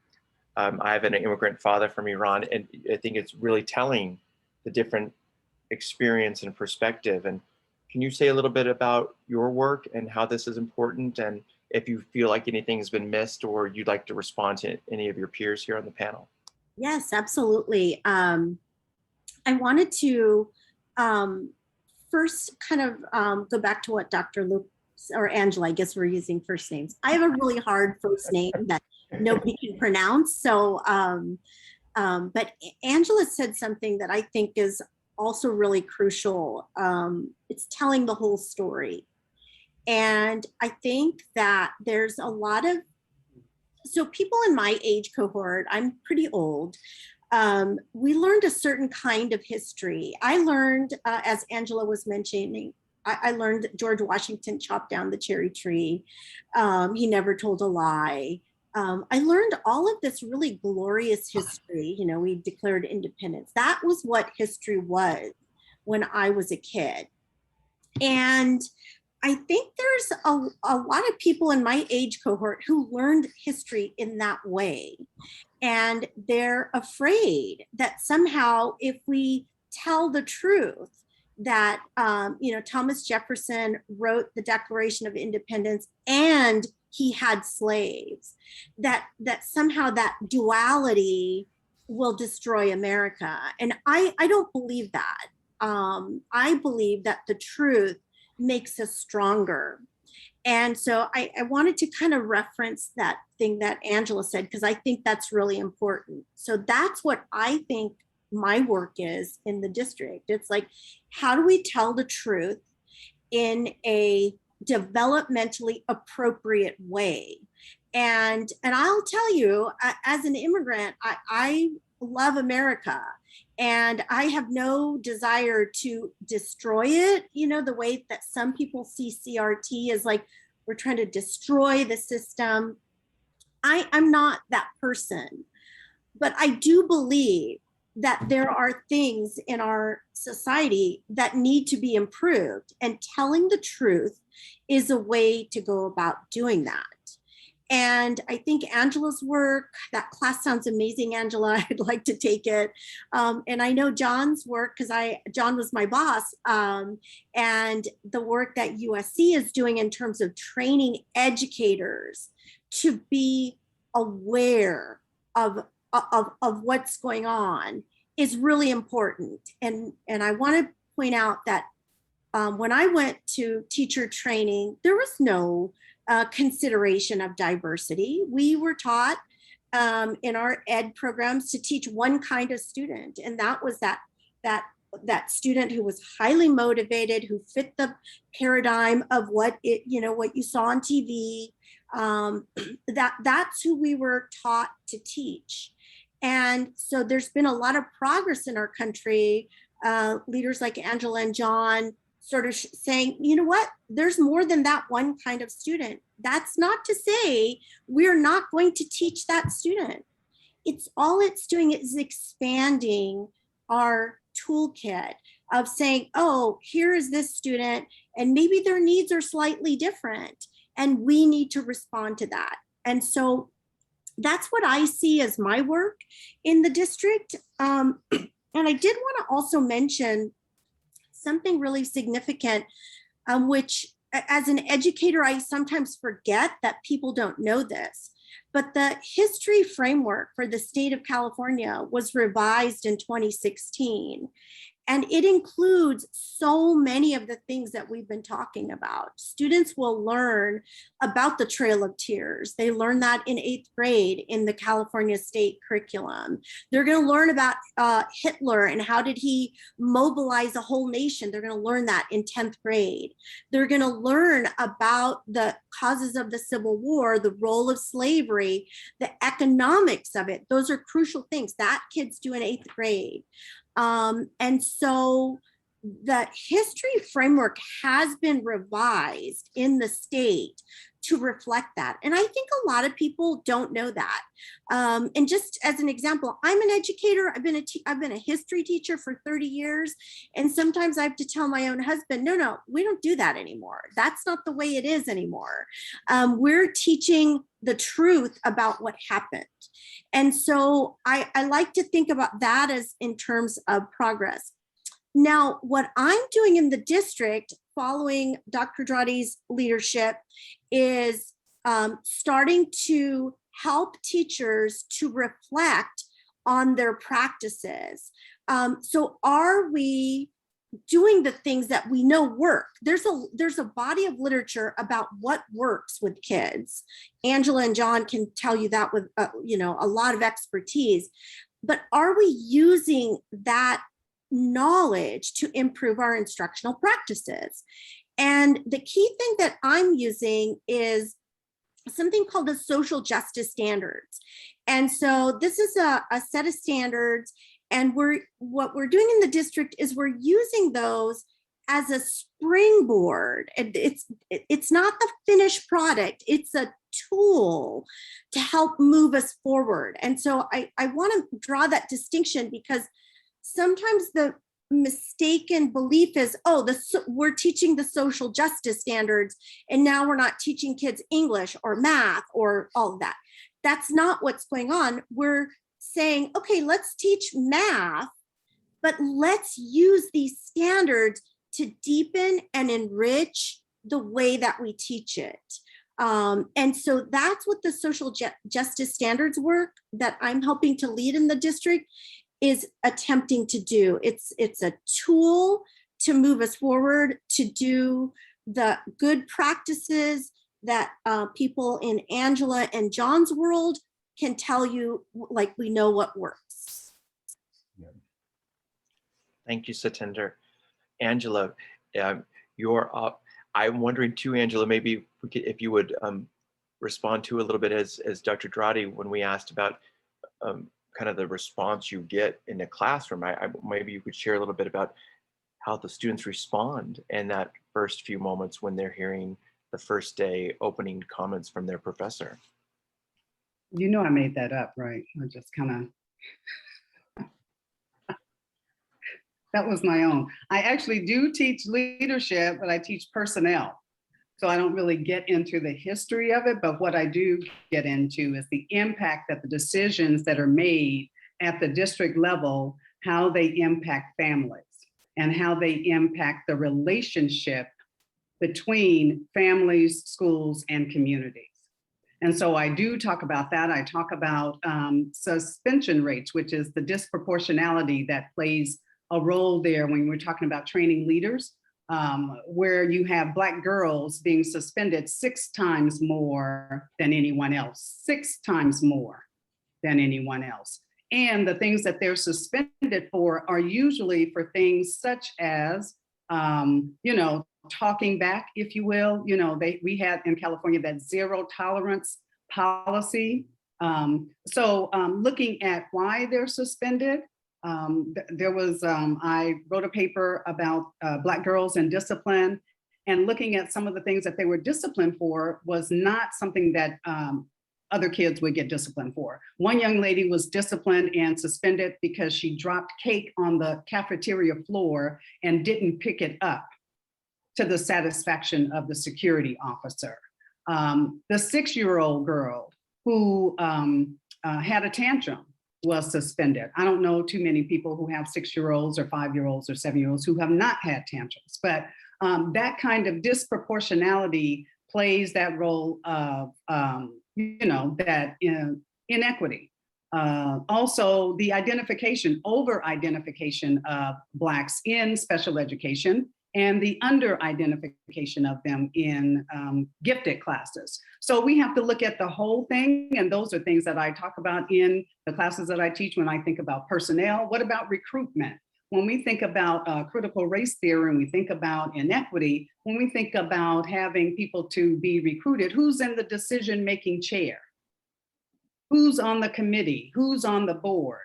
I have an immigrant father from Iran, and I think it's really telling the different experience and perspective. And can you say a little bit about your work and how this is important, and if you feel like anything has been missed or you'd like to respond to any of your peers here on the panel? Yes, absolutely. I wanted to first kind of go back to what Dr. Luke or Angela, I guess we're using first names. I have a really hard first name that nobody can pronounce. So, but Angela said something that I think is also really crucial. It's telling the whole story. And I think that there's a lot of, so people in my age cohort, I'm pretty old, we learned a certain kind of history. I learned, as Angela was mentioning, I learned that George Washington chopped down the cherry tree. He never told a lie. I learned all of this really glorious history. You know, we declared independence. That was what history was when I was a kid. And I think there's a lot of people in my age cohort who learned history in that way. And they're afraid that somehow if we tell the truth, that, you know, Thomas Jefferson wrote the Declaration of Independence and he had slaves, that somehow that duality will destroy America. And I don't believe that. I believe that the truth makes us stronger. And so I wanted to kind of reference that thing that Angela said, because I think that's really important. So that's what I think my work is in the district. It's like, how do we tell the truth in a developmentally appropriate way? And I'll tell you, as an immigrant, I love America. And I have no desire to destroy it, you know, the way that some people see CRT as like, we're trying to destroy the system. I'm not that person, but I do believe that there are things in our society that need to be improved, and telling the truth is a way to go about doing that. And I think Angela's work, that class sounds amazing, Angela. I'd like to take it. And I know John's work, because John was my boss, and the work that USC is doing in terms of training educators to be aware of what's going on is really important. And I want to point out that when I went to teacher training, there was no consideration of diversity. We were taught in our ed programs to teach one kind of student, and that was that student who was highly motivated, who fit the paradigm of what you saw on TV. That's who we were taught to teach. And so there's been a lot of progress in our country. Leaders like Angela and John sort of saying, you know what, there's more than that one kind of student. That's not to say we're not going to teach that student. All it's doing is expanding our toolkit of saying, oh, here is this student, and maybe their needs are slightly different, and we need to respond to that. And so that's what I see as my work in the district. And I did want to also mention something really significant, which as an educator, I sometimes forget that people don't know this, but the history framework for the state of California was revised in 2016. And it includes so many of the things that we've been talking about. Students will learn about the Trail of Tears. They learn that in 8th grade in the California state curriculum. They're gonna learn about Hitler and how did he mobilize a whole nation. They're gonna learn that in 10th grade. They're gonna learn about the causes of the Civil War, the role of slavery, the economics of it. Those are crucial things that kids do in 8th grade. And so the history framework has been revised in the state to reflect that. And I think a lot of people don't know that. And just as an example, I'm an educator. I've been a history teacher for 30 years. And sometimes I have to tell my own husband, no, we don't do that anymore. That's not the way it is anymore. We're teaching the truth about what happened. And so I like to think about that as in terms of progress. Now, what I'm doing in the district following Dr. Dratty's leadership is starting to help teachers to reflect on their practices. So are we doing the things that we know work? There's a body of literature about what works with kids. Angela and John can tell you that with a lot of expertise, but are we using that knowledge to improve our instructional practices? And the key thing that I'm using is something called the social justice standards. And so this is a set of standards, and what we're doing in the district is we're using those as a springboard. And it's not the finished product, it's a tool to help move us forward. And so I want to draw that distinction, because sometimes the mistaken belief is, we're teaching the social justice standards and now we're not teaching kids English or math or all of that. That's not what's going on. We're saying, okay, let's teach math, but let's use these standards to deepen and enrich the way that we teach it. And so that's what the social justice standards work that I'm helping to lead in the district is attempting to do. It's a tool to move us forward, to do the good practices that people in Angela and John's world can tell you, like, we know what works. Thank you, Satinder. Angela, you're up. I'm wondering too, Angela, maybe if you would respond to a little bit as Dr. Dratty, when we asked about kind of the response you get in the classroom. Maybe you could share a little bit about how the students respond in that first few moments when they're hearing the first day opening comments from their professor. You know I made that up, right? I just kind of, that was my own. I actually do teach leadership, but I teach personnel. So I don't really get into the history of it, but what I do get into is the impact that the decisions that are made at the district level, how they impact families and how they impact the relationship between families, schools, and communities. And so I do talk about that. I talk about suspension rates, which is the disproportionality that plays a role there when we're talking about training leaders. Where you have Black girls being suspended 6 times more than anyone else, 6 times more than anyone else. And the things that they're suspended for are usually for things such as, talking back, if you will. We had in California that zero tolerance policy. Looking at why they're suspended, I wrote a paper about Black girls and discipline, and looking at some of the things that they were disciplined for was not something that other kids would get disciplined for. One young lady was disciplined and suspended because she dropped cake on the cafeteria floor and didn't pick it up to the satisfaction of the security officer. The 6-year-old girl who had a tantrum was suspended. I don't know too many people who have 6-year-olds or 5-year-olds or 7-year-olds who have not had tantrums, but that kind of disproportionality plays that role of, that inequity. Also, the over-identification of Blacks in special education and the under-identification of them in gifted classes. So we have to look at the whole thing, and those are things that I talk about in the classes that I teach when I think about personnel. What about recruitment? When we think about critical race theory and we think about inequity, when we think about having people to be recruited, who's in the decision-making chair? Who's on the committee? Who's on the board?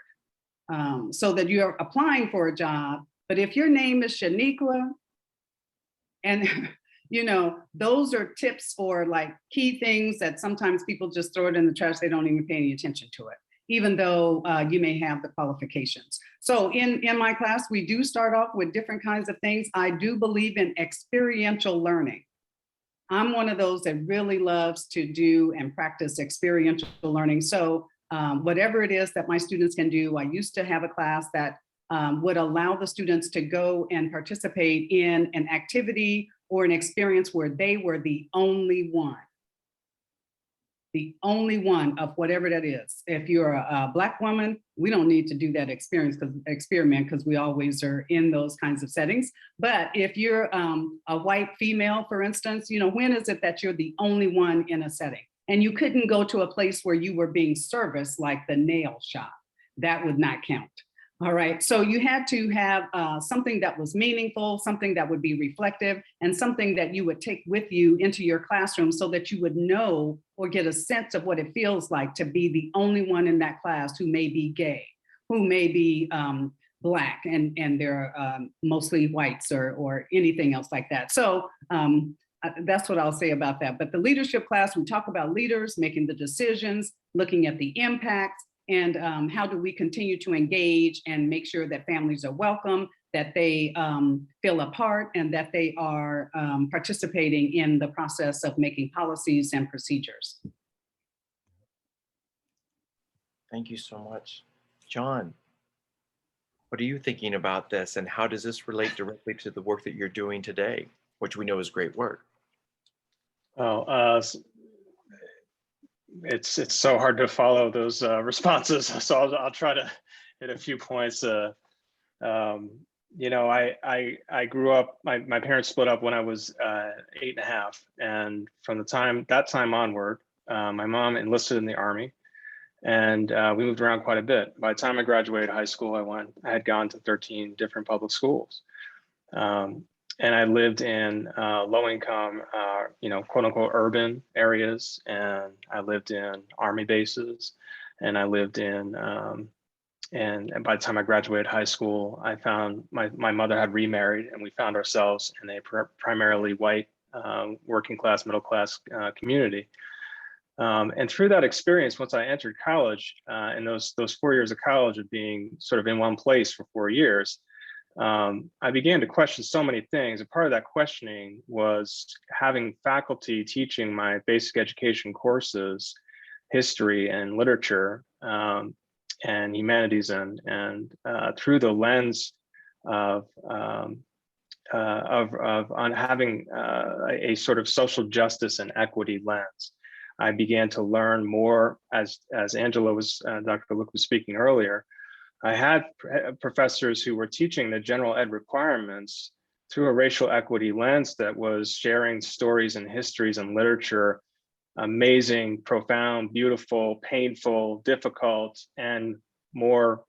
So that you're applying for a job, But if your name is Shaniqua, and those are tips for like key things that sometimes people just throw it in the trash. They don't even pay any attention to it, even though you may have the qualifications. So in my class, we do start off with different kinds of things. I do believe in experiential learning. I'm one of those that really loves to do and practice experiential learning. So whatever it is that my students can do, I used to have a class that would allow the students to go and participate in an activity or an experience where they were the only one of whatever that is. If you're a Black woman, we don't need to do that experiment because we always are in those kinds of settings. But if you're a white female, for instance, when is it that you're the only one in a setting? And you couldn't go to a place where you were being serviced, like the nail shop. That would not count. All right, so you had to have something that was meaningful, something that would be reflective, and something that you would take with you into your classroom so that you would know or get a sense of what it feels like to be the only one in that class who may be gay, who may be Black, and they're mostly whites or anything else like that. So that's what I'll say about that. But the leadership class, we talk about leaders, making the decisions, looking at the impact, and how do we continue to engage and make sure that families are welcome, that they feel a part, and that they are participating in the process of making policies and procedures. Thank you so much. John, what are you thinking about this, and how does this relate directly to the work that you're doing today, which we know is great work? Oh, it's so hard to follow those responses, so I'll try to hit a few points. I grew up. My parents split up when I was 8.5, and from that time onward, my mom enlisted in the Army, and we moved around quite a bit. By the time I graduated high school, I had gone to 13 different public schools. And I lived in low-income, quote unquote, urban areas. And I lived in Army bases, and I lived in, and by the time I graduated high school, I found my mother had remarried, and we found ourselves in a primarily white, working class, middle class community. And through that experience, once I entered college, and those 4 years of college of being sort of in one place for 4 years, I began to question so many things. And part of that questioning was having faculty teaching my basic education courses, history and literature, and humanities, and through the lens of having a sort of social justice and equity lens. I began to learn more, as Angela was, Dr. Luke was speaking earlier. I had professors who were teaching the general ed requirements through a racial equity lens that was sharing stories and histories and literature, amazing, profound, beautiful, painful, difficult, and more,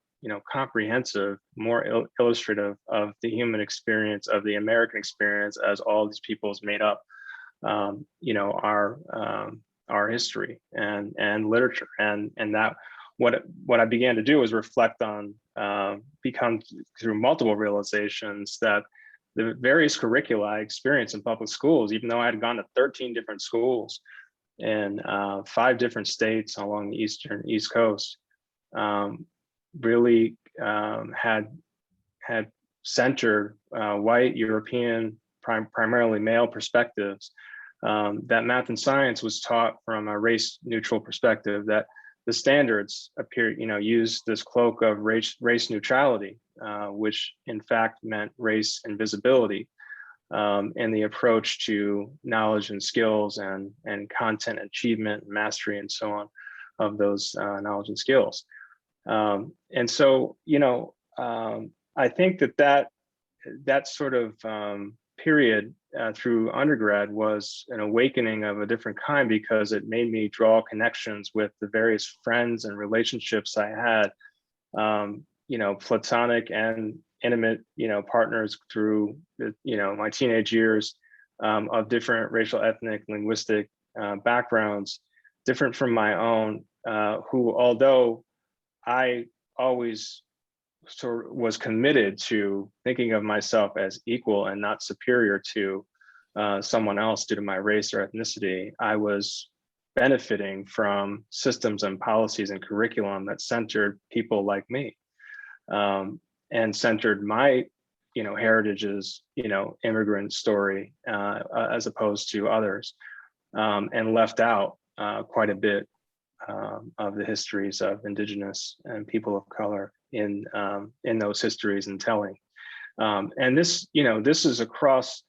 comprehensive, more illustrative of the human experience, of the American experience, as all these peoples made up, our history and literature, and that. What I began to do was reflect on, become through multiple realizations that the various curricula I experienced in public schools, even though I had gone to 13 different schools in 5 different states along the East Coast, really had centered white, European, primarily male perspectives. That math and science was taught from a race neutral perspective, that the standards used this cloak of race neutrality, which in fact meant race invisibility, and the approach to knowledge and skills and content achievement, mastery, and so on of those knowledge and skills. And so, I think that sort of period through undergrad was an awakening of a different kind, because it made me draw connections with the various friends and relationships I had, platonic and intimate, partners through my teenage years, of different racial, ethnic, linguistic backgrounds, different from my own, who, although I always was committed to thinking of myself as equal and not superior to someone else due to my race or ethnicity, I was benefiting from systems and policies and curriculum that centered people like me, and centered my heritage's immigrant story as opposed to others, and left out quite a bit of the histories of Indigenous and people of color in those histories and telling. And this is across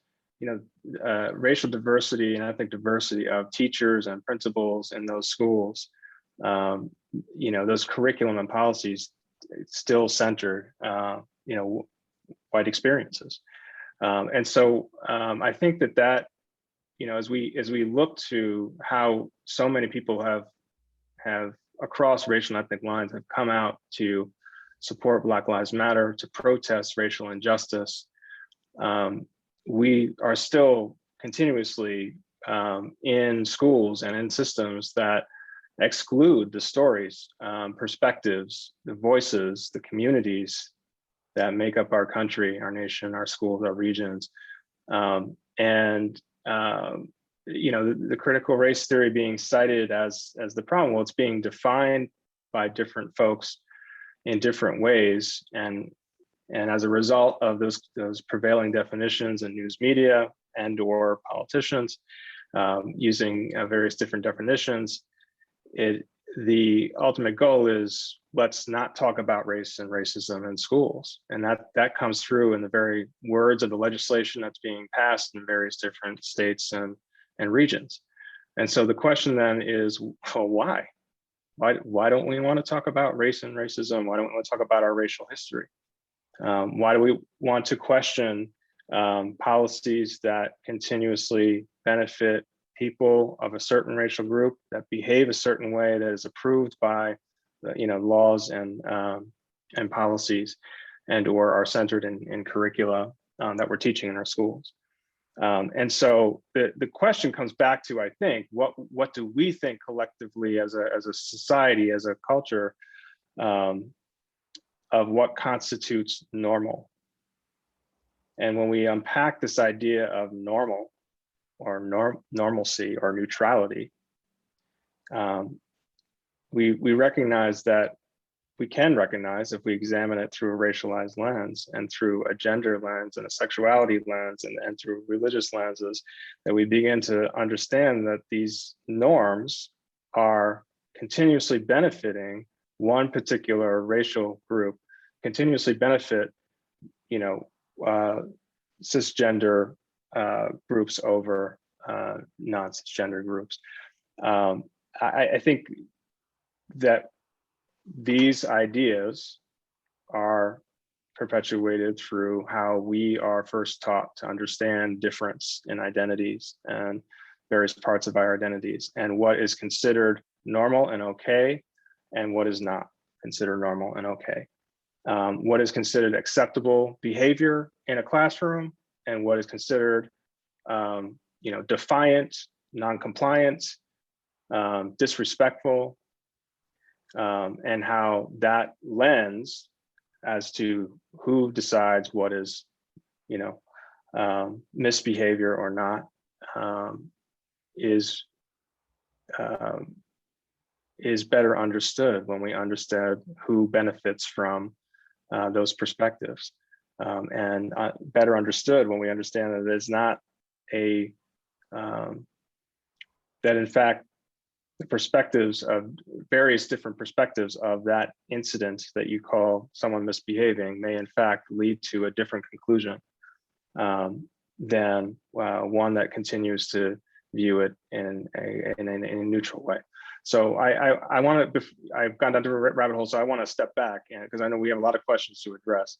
racial diversity and ethnic diversity of teachers and principals in those schools. Those curriculum and policies still center white experiences. And so I think that as we look to how so many people have across racial and ethnic lines have come out to support Black Lives Matter, to protest racial injustice, we are still continuously in schools and in systems that exclude the stories, perspectives, the voices, the communities that make up our country, our nation, our schools, our regions. The critical race theory being cited as the problem, well, it's being defined by different folks in different ways. And as a result of those prevailing definitions in news media and or politicians using various different definitions, the ultimate goal is, let's not talk about race and racism in schools. And that comes through in the very words of the legislation that's being passed in various different states and regions. And so the question then is, well, why? Why don't we want to talk about race and racism? Why don't we want to talk about our racial history? Why do we want to question policies that continuously benefit people of a certain racial group, that behave a certain way, that is approved by laws and policies, and or are centered in curricula that we're teaching in our schools? And so the question comes back to, I think, what do we think collectively as a society, as a culture, of what constitutes normal? And when we unpack this idea of normal or normalcy or neutrality, we recognize that we can recognize, if we examine it through a racialized lens and through a gender lens and a sexuality lens and through religious lenses, that we begin to understand that these norms are continuously benefiting one particular racial group, continuously benefit cisgender groups over non-cisgender groups. I think that these ideas are perpetuated through how we are first taught to understand difference in identities and various parts of our identities, and what is considered normal and okay, and what is not considered normal and okay. What is considered acceptable behavior in a classroom, and what is considered defiant, non-compliant, disrespectful, and how that lens as to who decides what is misbehavior or not is better understood when we understand who benefits from those perspectives, and better understood when we understand that it's not that in fact the perspectives of various different perspectives of that incident that you call someone misbehaving may in fact lead to a different conclusion than one that continues to view it in a neutral way. So I want to, I've gone down to a rabbit hole, so I want to step back because I know we have a lot of questions to address.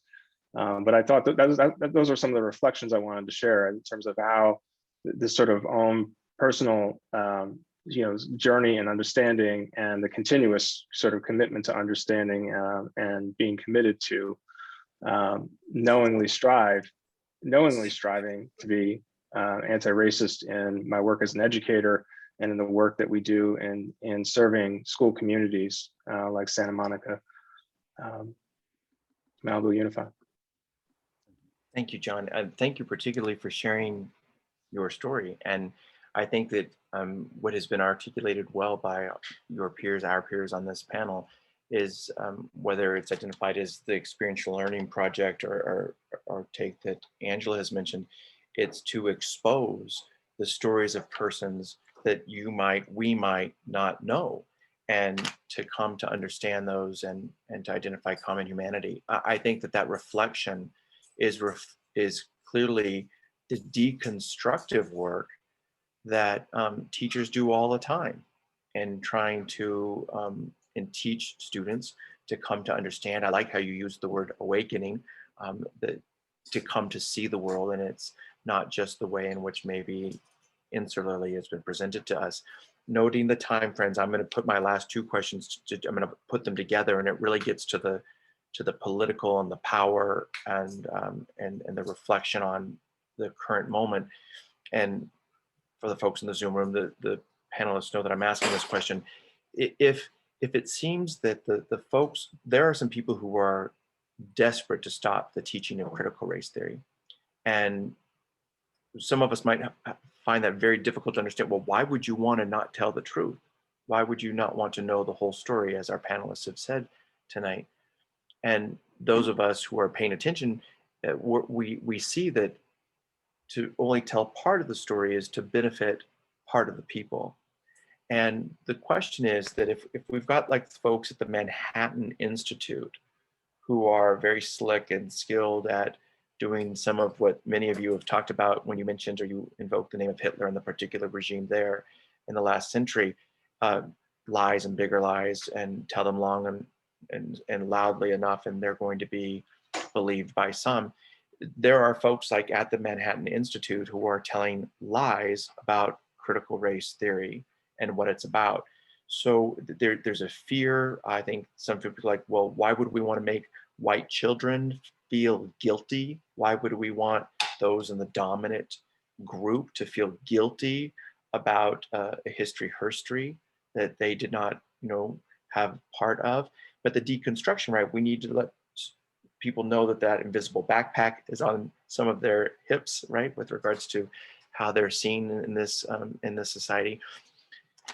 But I thought that those are some of the reflections I wanted to share in terms of how this sort of own personal journey and understanding, and the continuous sort of commitment to understanding and being committed to knowingly striving to be anti-racist in my work as an educator and in the work that we do in serving school communities like Santa Monica. Malibu Unified. Thank you, John. And thank you particularly for sharing your story. And I think that what has been articulated well by your peers, our peers on this panel, is whether it's identified as the experiential learning project or take that Angela has mentioned, it's to expose the stories of persons that we might not know, and to come to understand those and to identify common humanity. I think that reflection is clearly the deconstructive work that teachers do all the time, and trying to and teach students to come to understand. I like how you use the word awakening, to come to see the world, and it's not just the way in which maybe insularly has been presented to us. Noting the time, friends, I'm going to put my last two questions, I'm going to put them together, and it really gets to the political and the power and the reflection on the current moment. And for the folks in the Zoom room, the panelists know that I'm asking this question. If it seems that the folks, there are some people who are desperate to stop the teaching of critical race theory, and some of us might find that very difficult to understand. Well, why would you want to not tell the truth? Why would you not want to know the whole story, as our panelists have said tonight? And those of us who are paying attention, we see that to only tell part of the story is to benefit part of the people. And the question is that if we've got like folks at the Manhattan Institute who are very slick and skilled at doing some of what many of you have talked about when you mentioned or you invoked the name of Hitler and the particular regime there in the last century, lies and bigger lies, and tell them long and loudly enough, and they're going to be believed by some. There are folks like at the Manhattan Institute who are telling lies about critical race theory and what it's about. So there's a fear. I think some people are like, well, why would we want to make white children feel guilty? Why would we want those in the dominant group to feel guilty about a herstory that they did not, have part of? But the deconstruction, right? We need to let people know that invisible backpack is on some of their hips, right? With regards to how they're seen in this society.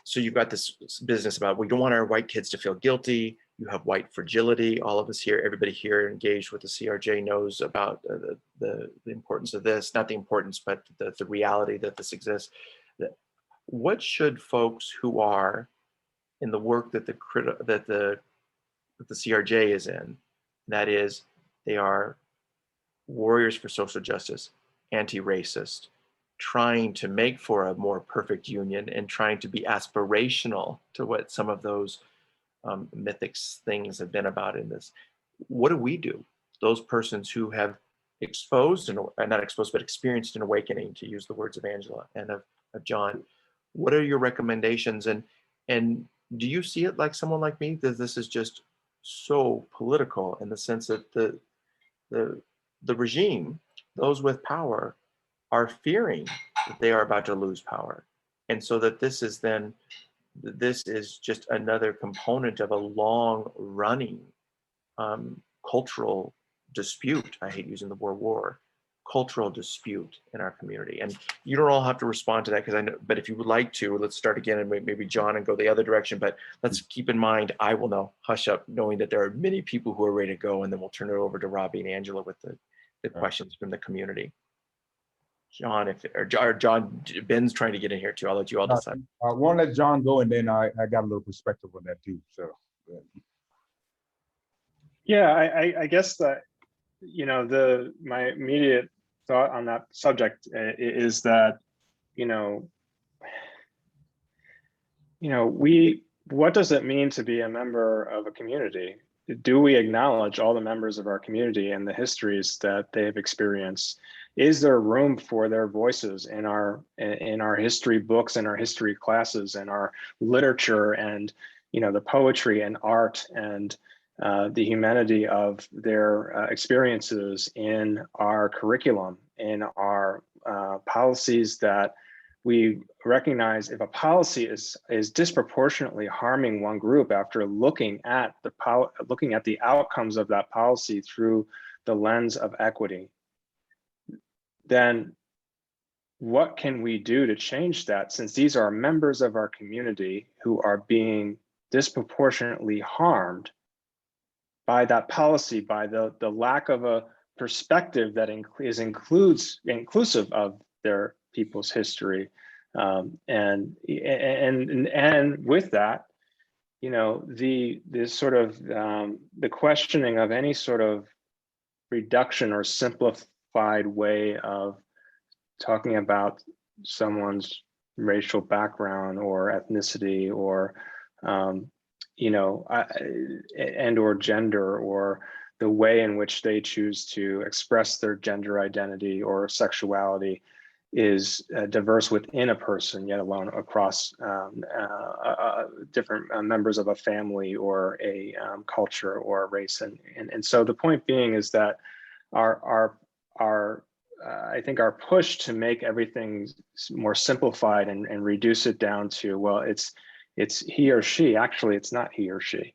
So you've got this business about, we don't want our white kids to feel guilty. You have white fragility. All of us here, everybody here engaged with the CRJ knows about the importance of this, not the importance, but the reality that this exists. What should folks who are in the work that the CRJ is in, that is, they are warriors for social justice, anti-racist, trying to make for a more perfect union and trying to be aspirational to what some of those mythic things have been about in this. What do we do? Those persons who have exposed and not exposed, but experienced an awakening, to use the words of Angela and of John. What are your recommendations? And do you see it like someone like me, that this is just so political in the sense that the regime, those with power, are fearing that they are about to lose power, and so that this is just another component of a long-running cultural dispute. I hate using the word war. Cultural dispute in our community. And you don't all have to respond to that, because I know, but if you would like to, let's start again and maybe John and go the other direction. But let's keep in mind, I will now hush up knowing that there are many people who are ready to go, and then we'll turn it over to Robbie and Angela with the questions from the community. John, or John, Ben's trying to get in here too. I'll let you all decide. I want to let John go, and then I got a little perspective on that too. So, yeah, I guess that, my immediate thought on that subject is that, what does it mean to be a member of a community? Do we acknowledge all the members of our community and the histories that they have experienced? Is there room for their voices in our history books and our history classes and our literature and, the poetry and art and the humanity of their experiences in our curriculum, in our policies that we recognize if a policy is disproportionately harming one group after looking at the outcomes of that policy through the lens of equity, then what can we do to change that, since these are members of our community who are being disproportionately harmed by that policy, by the lack of a perspective that is inclusive of their people's history, and with that, you know, this sort of the questioning of any sort of reduction or simplified way of talking about someone's racial background or ethnicity or you know, and or gender, or the way in which they choose to express their gender identity or sexuality is diverse within a person, yet alone across different members of a family or a culture or a race. And so the point being is that our I think our push to make everything more simplified and reduce it down to, well, it's he or she. Actually, it's not he or she,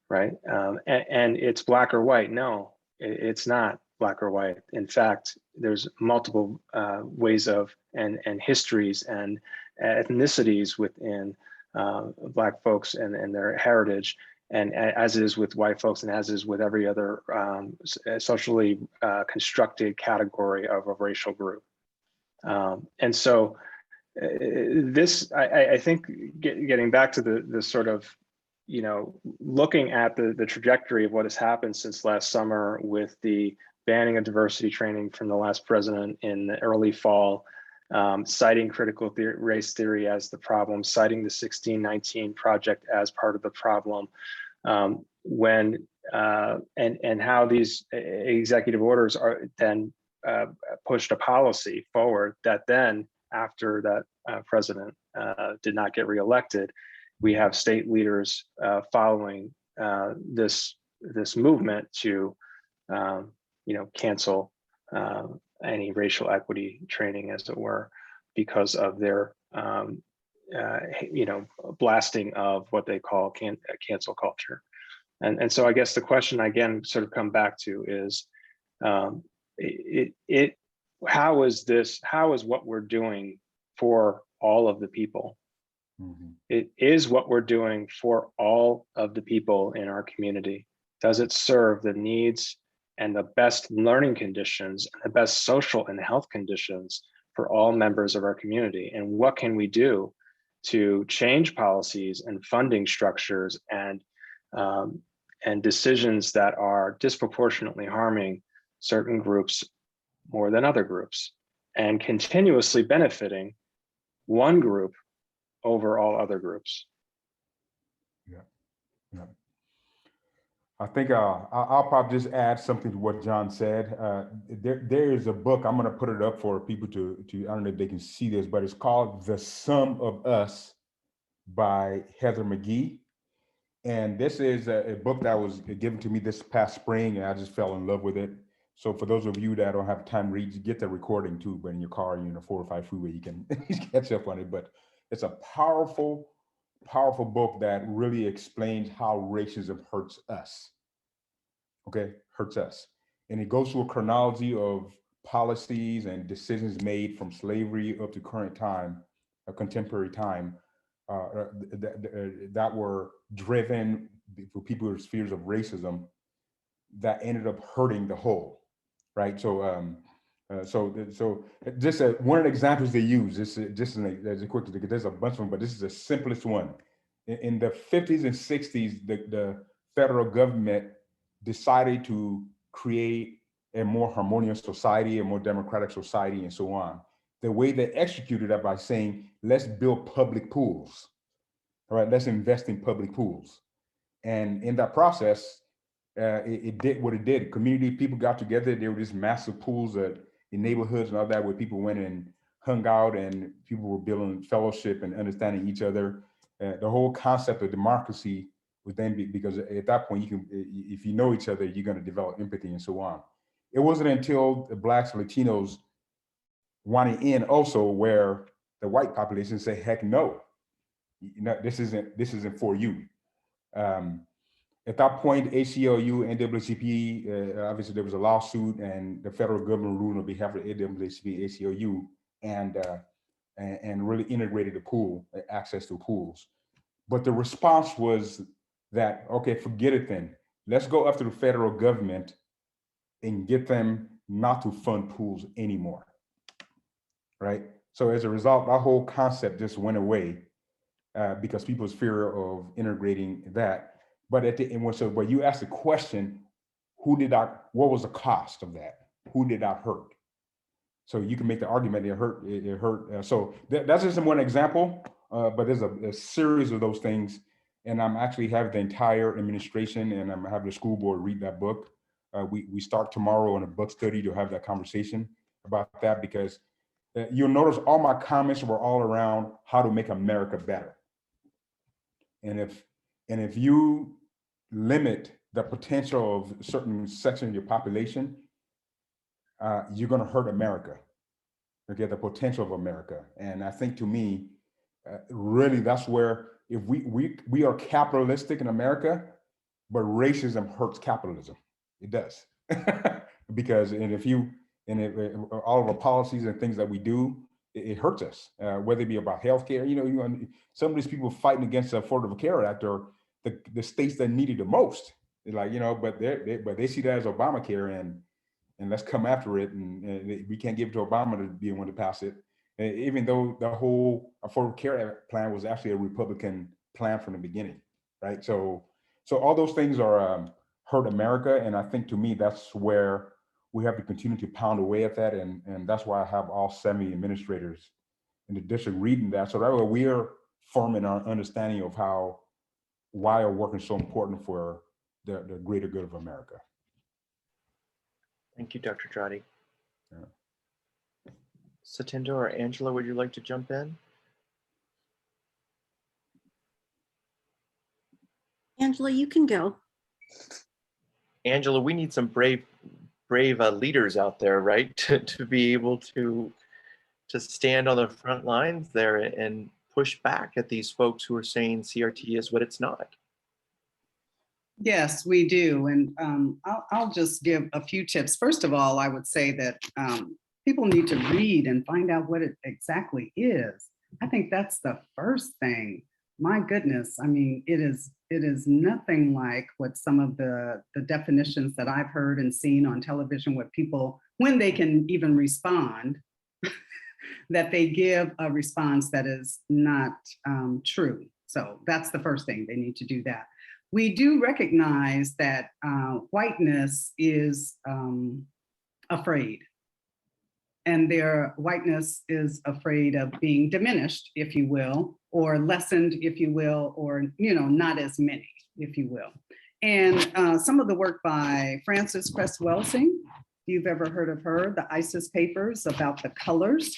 right? And it's black or white. No, it's not black or white. In fact, there's multiple ways of and histories and ethnicities within Black folks and their heritage, and as is with white folks, and as is with every other socially constructed category of a racial group. And so this, I think, getting back to the sort of, you know, looking at the trajectory of what has happened since last summer with the banning of diversity training from the last president in the early fall, citing critical race theory as the problem, citing the 1619 Project as part of the problem, and how these executive orders are then pushed a policy forward that then, after that president did not get reelected, we have state leaders following this movement to, you know, cancel any racial equity training, as it were, because of their, you know, blasting of what they call cancel culture. And so I guess the question I again sort of come back to is, how is what we're doing for all of the people? Mm-hmm. It is what we're doing for all of the people in our community. Does it serve the needs and the best learning conditions and the best social and health conditions for all members of our community? And what can we do to change policies and funding structures and decisions that are disproportionately harming certain groups more than other groups, and continuously benefiting one group over all other groups? Yeah. I think I'll probably just add something to what John said. There is a book, I'm going to put it up for people to I don't know if they can see this, but it's called The Sum of Us by Heather McGee. And this is a book that was given to me this past spring, and I just fell in love with it. So for those of you that don't have time to read, you get the recording too, but in your car, you're in a 405 freeway, you can catch up on it. But it's a powerful, powerful book that really explains how racism hurts us. Okay, hurts us. And it goes through a chronology of policies and decisions made from slavery up to current time, a contemporary time, that were driven for people with fears of racism that ended up hurting the whole, right? So, so just one of the examples they use, just as a quick, there's a bunch of them, but this is the simplest one. In the 50s and 60s, the federal government decided to create a more harmonious society, a more democratic society, and so on. The way they executed that by saying, let's build public pools, all right? Let's invest in public pools. And in that process, it did what it did. Community people got together. There were these massive pools in neighborhoods and all that, where people went and hung out, and people were building fellowship and understanding each other. The whole concept of democracy was then because at that point, you can, if you know each other, you're going to develop empathy and so on. It wasn't until the Blacks and Latinos wanted in also, where the white population say, heck no, this isn't for you. At that point, ACLU, NAACP, obviously there was a lawsuit, and the federal government ruled on behalf of NAACP, ACLU, and really integrated the pool, access to pools. But the response was that, okay, forget it then. Let's go after the federal government and get them not to fund pools anymore, right? So as a result, that whole concept just went away because people's fear of integrating that. But at the end, so but you asked the question, what was the cost of that? Who did that hurt? So you can make the argument it hurt. So that's just one example, but there's a series of those things. And I'm actually having the entire administration and I'm having the school board read that book. We start tomorrow on a book study to have that conversation about that, because you'll notice all my comments were all around how to make America better. And if you limit the potential of certain sections of your population, you're going to hurt America. Okay, the potential of America. And I think, to me, really that's where, if we are capitalistic in America, but racism hurts capitalism. It does. Because all of our policies and things that we do, it hurts us, whether it be about healthcare. Some of these people fighting against the Affordable Care Act are the states that need it the most. Like, but they see that as Obamacare, and let's come after it. And we can't give it to Obama to be the one to pass it, even though the whole Affordable Care Act plan was actually a Republican plan from the beginning, right? So all those things are hurt America, and I think, to me, that's where we have to continue to pound away at that, and that's why I have all 70 administrators in the district reading that, so that way we are forming our understanding of why our work is so important for the greater good of America. Thank you, Dr. Dratty. Yeah. Satinder or Angela, would you like to jump in? Angela, you can go. Angela, we need some brave leaders out there, right? To be able to stand on the front lines there and push back at these folks who are saying CRT is what it's not. Yes, we do. And I'll just give a few tips. First of all, I would say that people need to read and find out what it exactly is. I think that's the first thing. My goodness, I mean, it is nothing like what some of the definitions that I've heard and seen on television, what people, when they can even respond, that they give a response that is not true. So that's the first thing, they need to do that. We do recognize that whiteness is afraid, and their whiteness is afraid of being diminished, if you will, or lessened, if you will, or not as many, if you will. And some of the work by Frances Cress Welsing, if you've ever heard of her, the ISIS papers about the colors,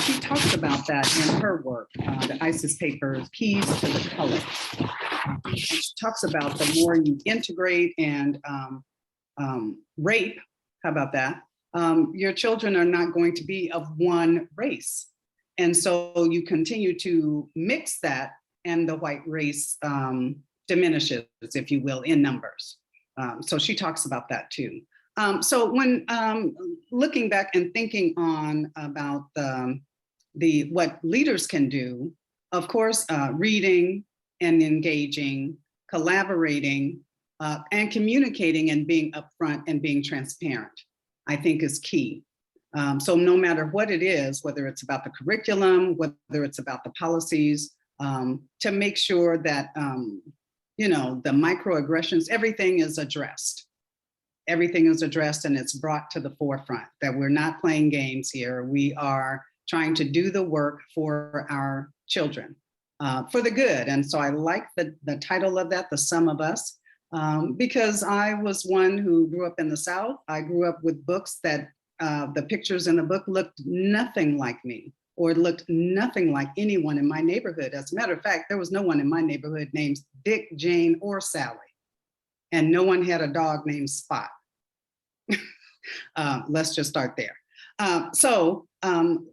she talks about that in her work, the ISIS papers, Keys to the Colors. And she talks about the more you integrate and rape, how about that? Your children are not going to be of one race. And so you continue to mix that, and the white race diminishes, if you will, in numbers. So she talks about that too. So when looking back and thinking on about what leaders can do, of course, reading and engaging, collaborating, and communicating and being upfront and being transparent, I think is key. So no matter what it is, whether it's about the curriculum, whether it's about the policies, to make sure that, the microaggressions, everything is addressed. Everything is addressed and it's brought to the forefront, that we're not playing games here. We are trying to do the work for our children, for the good. And so I like the title of that, The Sum of Us, because I was one who grew up in the South. I grew up with books that the pictures in the book looked nothing like me, or looked nothing like anyone in my neighborhood. As a matter of fact, there was no one in my neighborhood named Dick, Jane, or Sally. And no one had a dog named Spot. Let's just start there.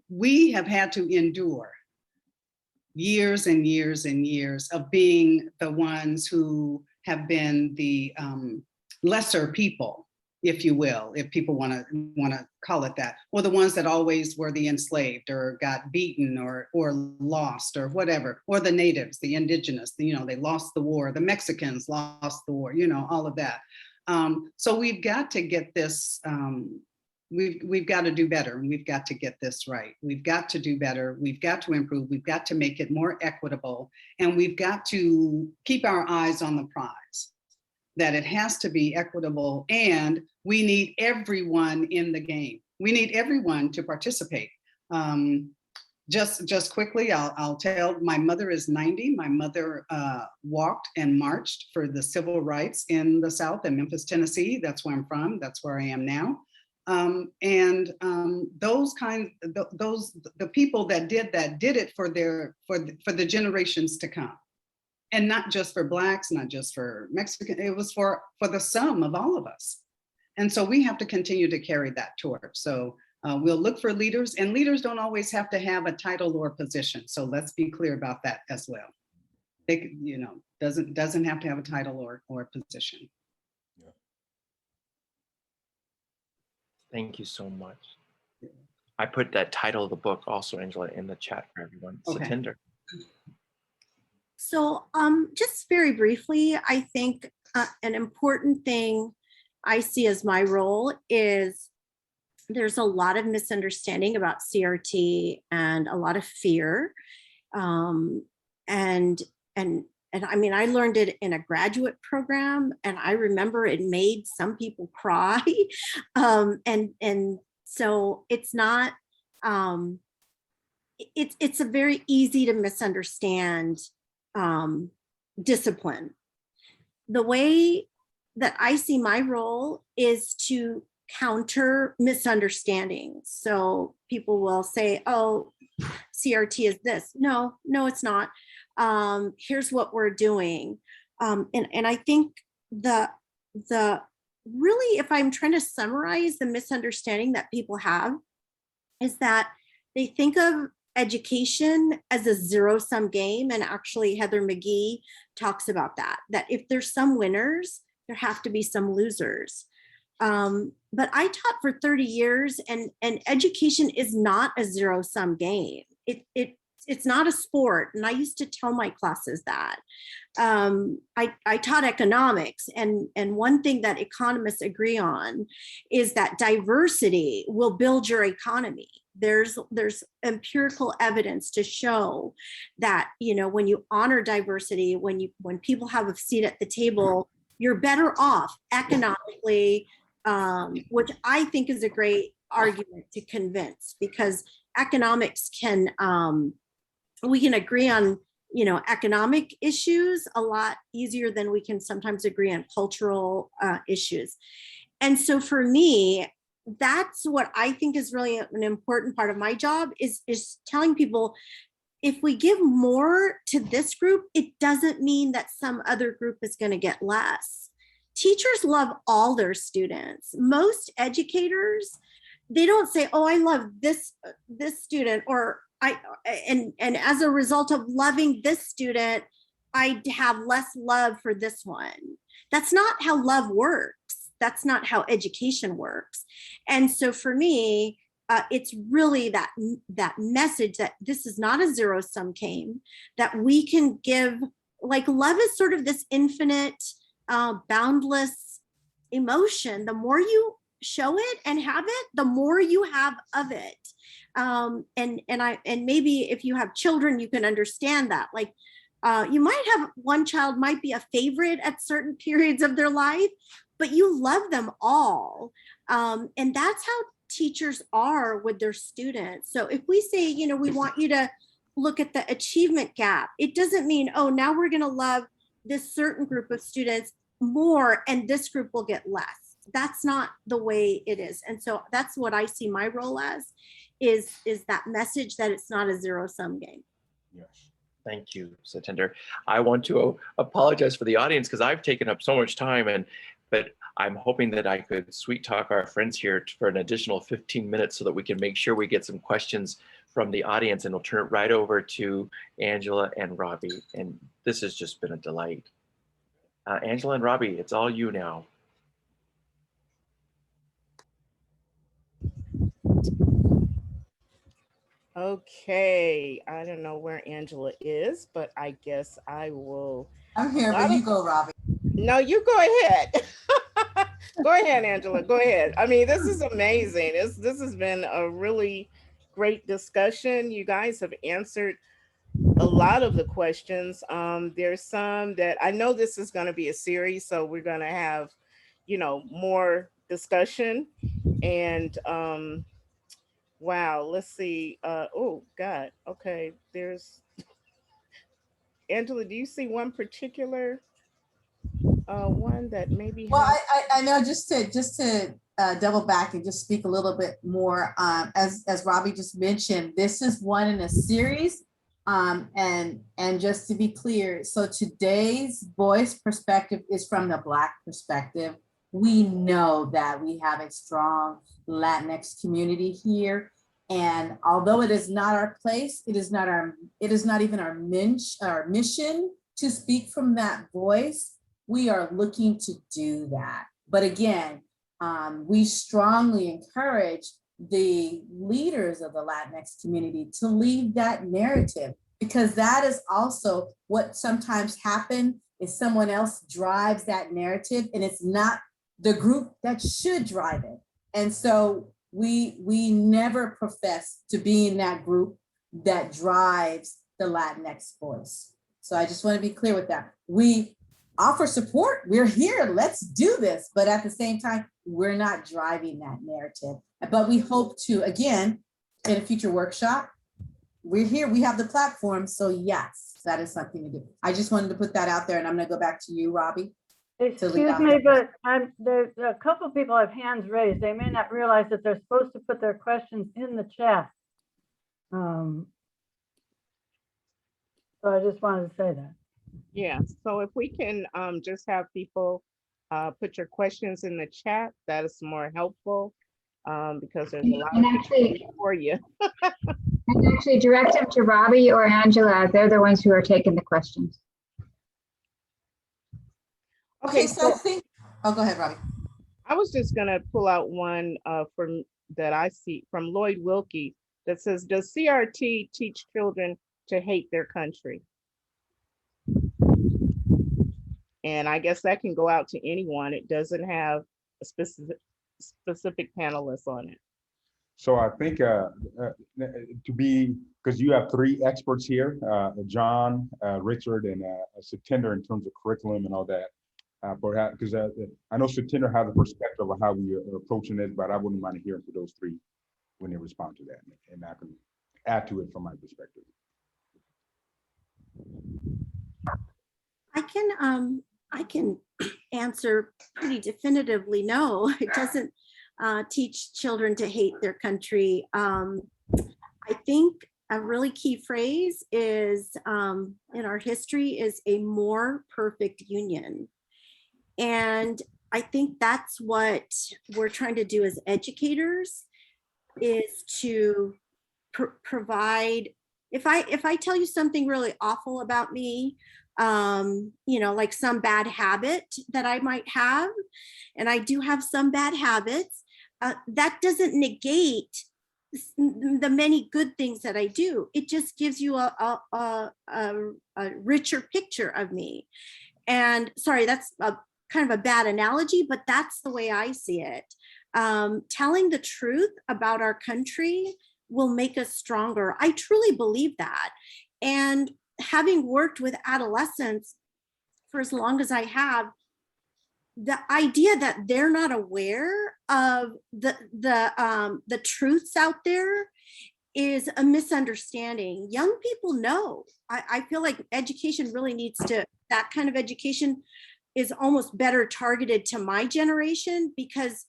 We have had to endure years and years and years of being the ones who have been the lesser people, if you will, if people want to call it that, or the ones that always were the enslaved or got beaten or lost or whatever, or the natives, the indigenous, they lost the war, the Mexicans lost the war, all of that. So we've got to get this, we've got to do better, and we've got to get this right. We've got to do better. We've got to improve. We've got to make it more equitable, and we've got to keep our eyes on the prize, that it has to be equitable, and we need everyone in the game. We need everyone to participate. Just quickly, I'll tell, my mother is 90. My mother walked and marched for the civil rights in the South, in Memphis, Tennessee. That's where I'm from. That's where I am now. The people that did that did it for the generations to come, and not just for Blacks, not just for Mexican. It was for the sum of all of us, and so we have to continue to carry that torch. So we'll look for leaders, and leaders don't always have to have a title or position. So let's be clear about that as well. They, doesn't have to have a title or position. Thank you so much. I put that title of the book also, Angela, in the chat for everyone. Okay. Satinder. So just very briefly, I think an important thing I see as my role is there's a lot of misunderstanding about CRT and a lot of fear. And I mean, I learned it in a graduate program, and I remember it made some people cry. And so it's not, it's a very easy to misunderstand discipline. The way that I see my role is to counter misunderstandings. So people will say, oh, CRT is this. No, it's not. Here's what we're doing. And I think the really, if I'm trying to summarize the misunderstanding that people have, is that they think of education as a zero-sum game. And actually Heather McGee talks about that if there's some winners, there have to be some losers. But I taught for 30 years, and education is not a zero-sum game. It's not a sport. And I used to tell my classes that. I taught economics, and one thing that economists agree on is that diversity will build your economy. There's empirical evidence to show that, when you honor diversity, when people have a seat at the table, you're better off economically, which I think is a great argument to convince, because economics we can agree on, economic issues a lot easier than we can sometimes agree on cultural issues. And so for me, that's what I think is really an important part of my job is telling people, if we give more to this group, it doesn't mean that some other group is going to get less. Teachers love all their students. Most educators, they don't say, oh, I love this student, or and as a result of loving this student, I have less love for this one. That's not how love works. That's not how education works. And so for me, it's really that message that this is not a zero-sum game, that we can give, like, love is sort of this infinite, boundless emotion. The more you show it and have it, the more you have of it. And maybe if you have children, you can understand that. Like, you might have one child might be a favorite at certain periods of their life, but you love them all. And that's how teachers are with their students. So if we say, we want you to look at the achievement gap, it doesn't mean, oh, now we're going to love this certain group of students more and this group will get less. That's not the way it is. And so that's what I see my role as, is that message that it's not a zero-sum game. Yes. Thank you, Satinder. I want to apologize for the audience because I've taken up so much time, and but I'm hoping that I could sweet talk our friends here for an additional 15 minutes so that we can make sure we get some questions from the audience, and we'll turn it right over to Angela and Robbie. And this has just been a delight. Angela and Robbie, it's all you now. Okay, I don't know where Angela is, but I guess I will. I'm here, but you go, Robbie. No, you go ahead. Go ahead, Angela, go ahead. I mean, this is amazing. This has been a really great discussion. You guys have answered a lot of the questions. There's some that I know this is going to be a series, so we're going to have, you know, more discussion. And wow, let's see. Oh God, okay. There's Angela. Do you see one particular one that maybe? Well, I know just to double back and just speak a little bit more. As Robbie just mentioned, this is one in a series. And just to be clear, so today's voice perspective is from the Black perspective. We know that we have a strong Latinx community here. And although it is not our place, it is not even our mission to speak from that voice. We are looking to do that. But again, we strongly encourage the leaders of the Latinx community to leave that narrative, because that is also what sometimes happens is someone else drives that narrative and it's not the group that should drive it. And so we never profess to be in that group that drives the Latinx voice. So I just want to be clear with that. We offer support. We're here. Let's do this. But at the same time, we're not driving that narrative. But we hope to, again, in a future workshop, we're here. We have the platform. So yes, that is something to do. I just wanted to put that out there, and I'm going to go back to you, Robbie. Excuse me, but there's a couple people have hands raised. They may not realize that they're supposed to put their questions in the chat. So I just wanted to say that. Yeah, so if we can just have people put your questions in the chat, that is more helpful because there's a lot for you. And actually direct them to Robbie or Angela. They're the ones who are taking the questions. Okay, so I think, oh, go ahead, Robbie. I was just gonna pull out one that I see from Lloyd Wilkie that says, does CRT teach children to hate their country? And I guess that can go out to anyone. It doesn't have a specific panelist on it. So I think because you have three experts here, John, Richard, and Satinder in terms of curriculum and all that. Perhaps because I know Satinder has a perspective of how we are approaching it, but I wouldn't mind hearing from those three when they respond to that, and I can add to it from my perspective. I can answer pretty definitively no. It doesn't teach children to hate their country. I think a really key phrase is in our history is a more perfect union. And I think that's what we're trying to do as educators, is to provide, if I tell you something really awful about me, you know, like some bad habit that I might have, and I do have some bad habits, that doesn't negate the many good things that I do. It just gives you a richer picture of me. And sorry, that's kind of a bad analogy, but that's the way I see it. Telling the truth about our country will make us stronger. I truly believe that. And having worked with adolescents for as long as I have, the idea that they're not aware of the truths out there is a misunderstanding. Young people know. I feel like education really needs to, that kind of education is almost better targeted to my generation, because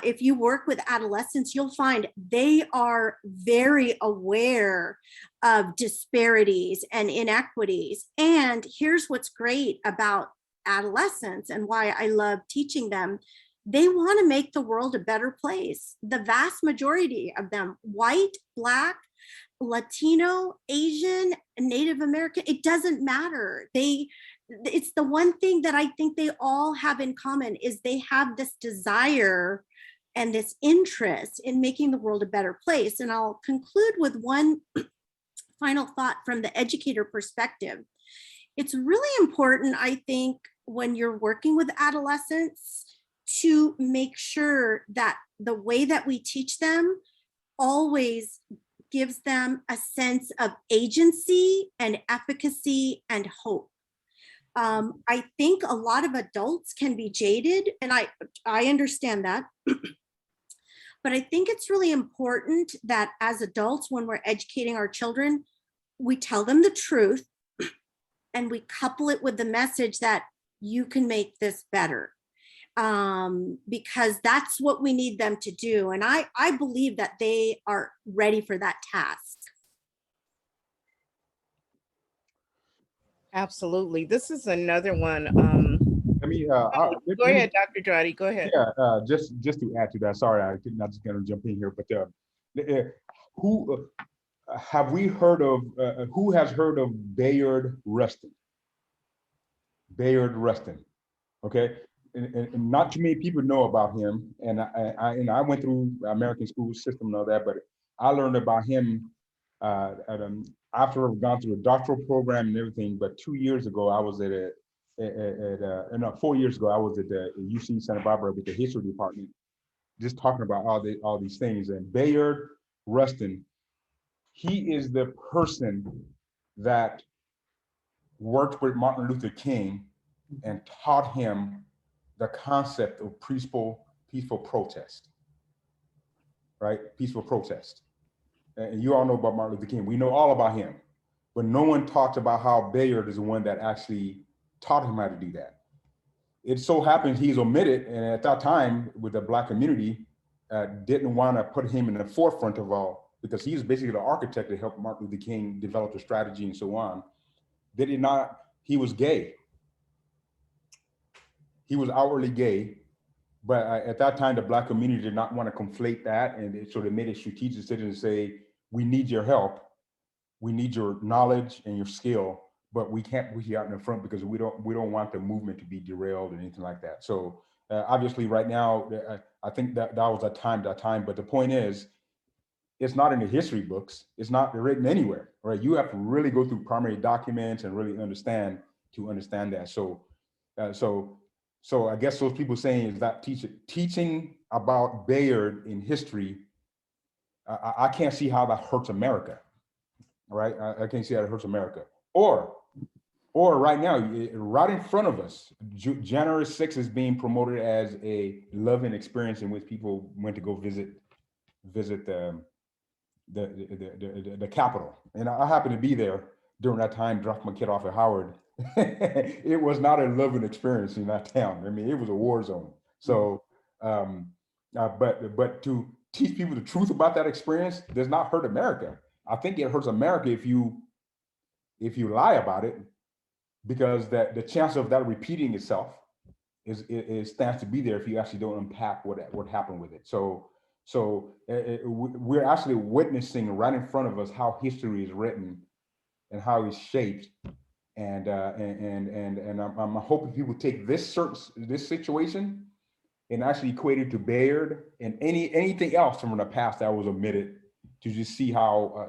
if you work with adolescents, you'll find they are very aware of disparities and inequities. And here's what's great about adolescents and why I love teaching them. They want to make the world a better place. The vast majority of them, white, Black, Latino, Asian, Native American, it doesn't matter. It's the one thing that I think they all have in common is they have this desire and this interest in making the world a better place. And I'll conclude with one final thought from the educator perspective. It's really important, I think, when you're working with adolescents to make sure that the way that we teach them always gives them a sense of agency and efficacy and hope. I think a lot of adults can be jaded, and I understand that. But I think it's really important that as adults, when we're educating our children, we tell them the truth and we couple it with the message that you can make this better. Because that's what we need them to do. And I believe that they are ready for that task. Absolutely. This is another one. Go ahead, Dr. Dratty, go ahead. Yeah, just to add to that, sorry, I'm not just gonna jump in here, but who have we heard of, who has heard of Bayard Rustin? Bayard Rustin, okay? And not too many people know about him. And I went through the American school system and all that, but I learned about him after I've gone through a doctoral program and everything. But 2 years ago, I was no, 4 years ago, I was at the UC Santa Barbara with the history department, just talking about all these things. And Bayard Rustin, he is the person that worked with Martin Luther King and taught him the concept of peaceful protest, right? Peaceful protest. And you all know about Martin Luther King. We know all about him, but no one talked about how Bayard is the one that actually taught him how to do that. It so happens he's omitted, and at that time, with the Black community, didn't want to put him in the forefront of all, because he's basically the architect that helped Martin Luther King develop the strategy and so on. He was gay. He was outwardly gay, but at that time, the Black community did not want to conflate that. And so they made a strategic decision to say, we need your help. We need your knowledge and your skill, but we can't put you out in the front because we don't want the movement to be derailed or anything like that. So obviously right now, I think that was that time, but the point is, it's not in the history books. It's not written anywhere, right? You have to really go through primary documents and really understand that. So I guess those people saying is that teaching about Bayard in history, I can't see how that hurts America, right? I can't see how it hurts America. Or right now, right in front of us, January 6th is being promoted as a loving experience in which people went to go visit the Capitol. And I happened to be there during that time, dropped my kid off at Howard. It was not a loving experience in that town. I mean, it was a war zone. So, but to teach people the truth about that experience does not hurt America. I think it hurts America if you lie about it, because the chance of that repeating itself stands to be there if you actually don't unpack what happened with it. So we're actually witnessing right in front of us how history is written and how it's shaped. And I'm hoping people take this situation and actually equate it to Bayard and anything else from the past that was omitted, to just see how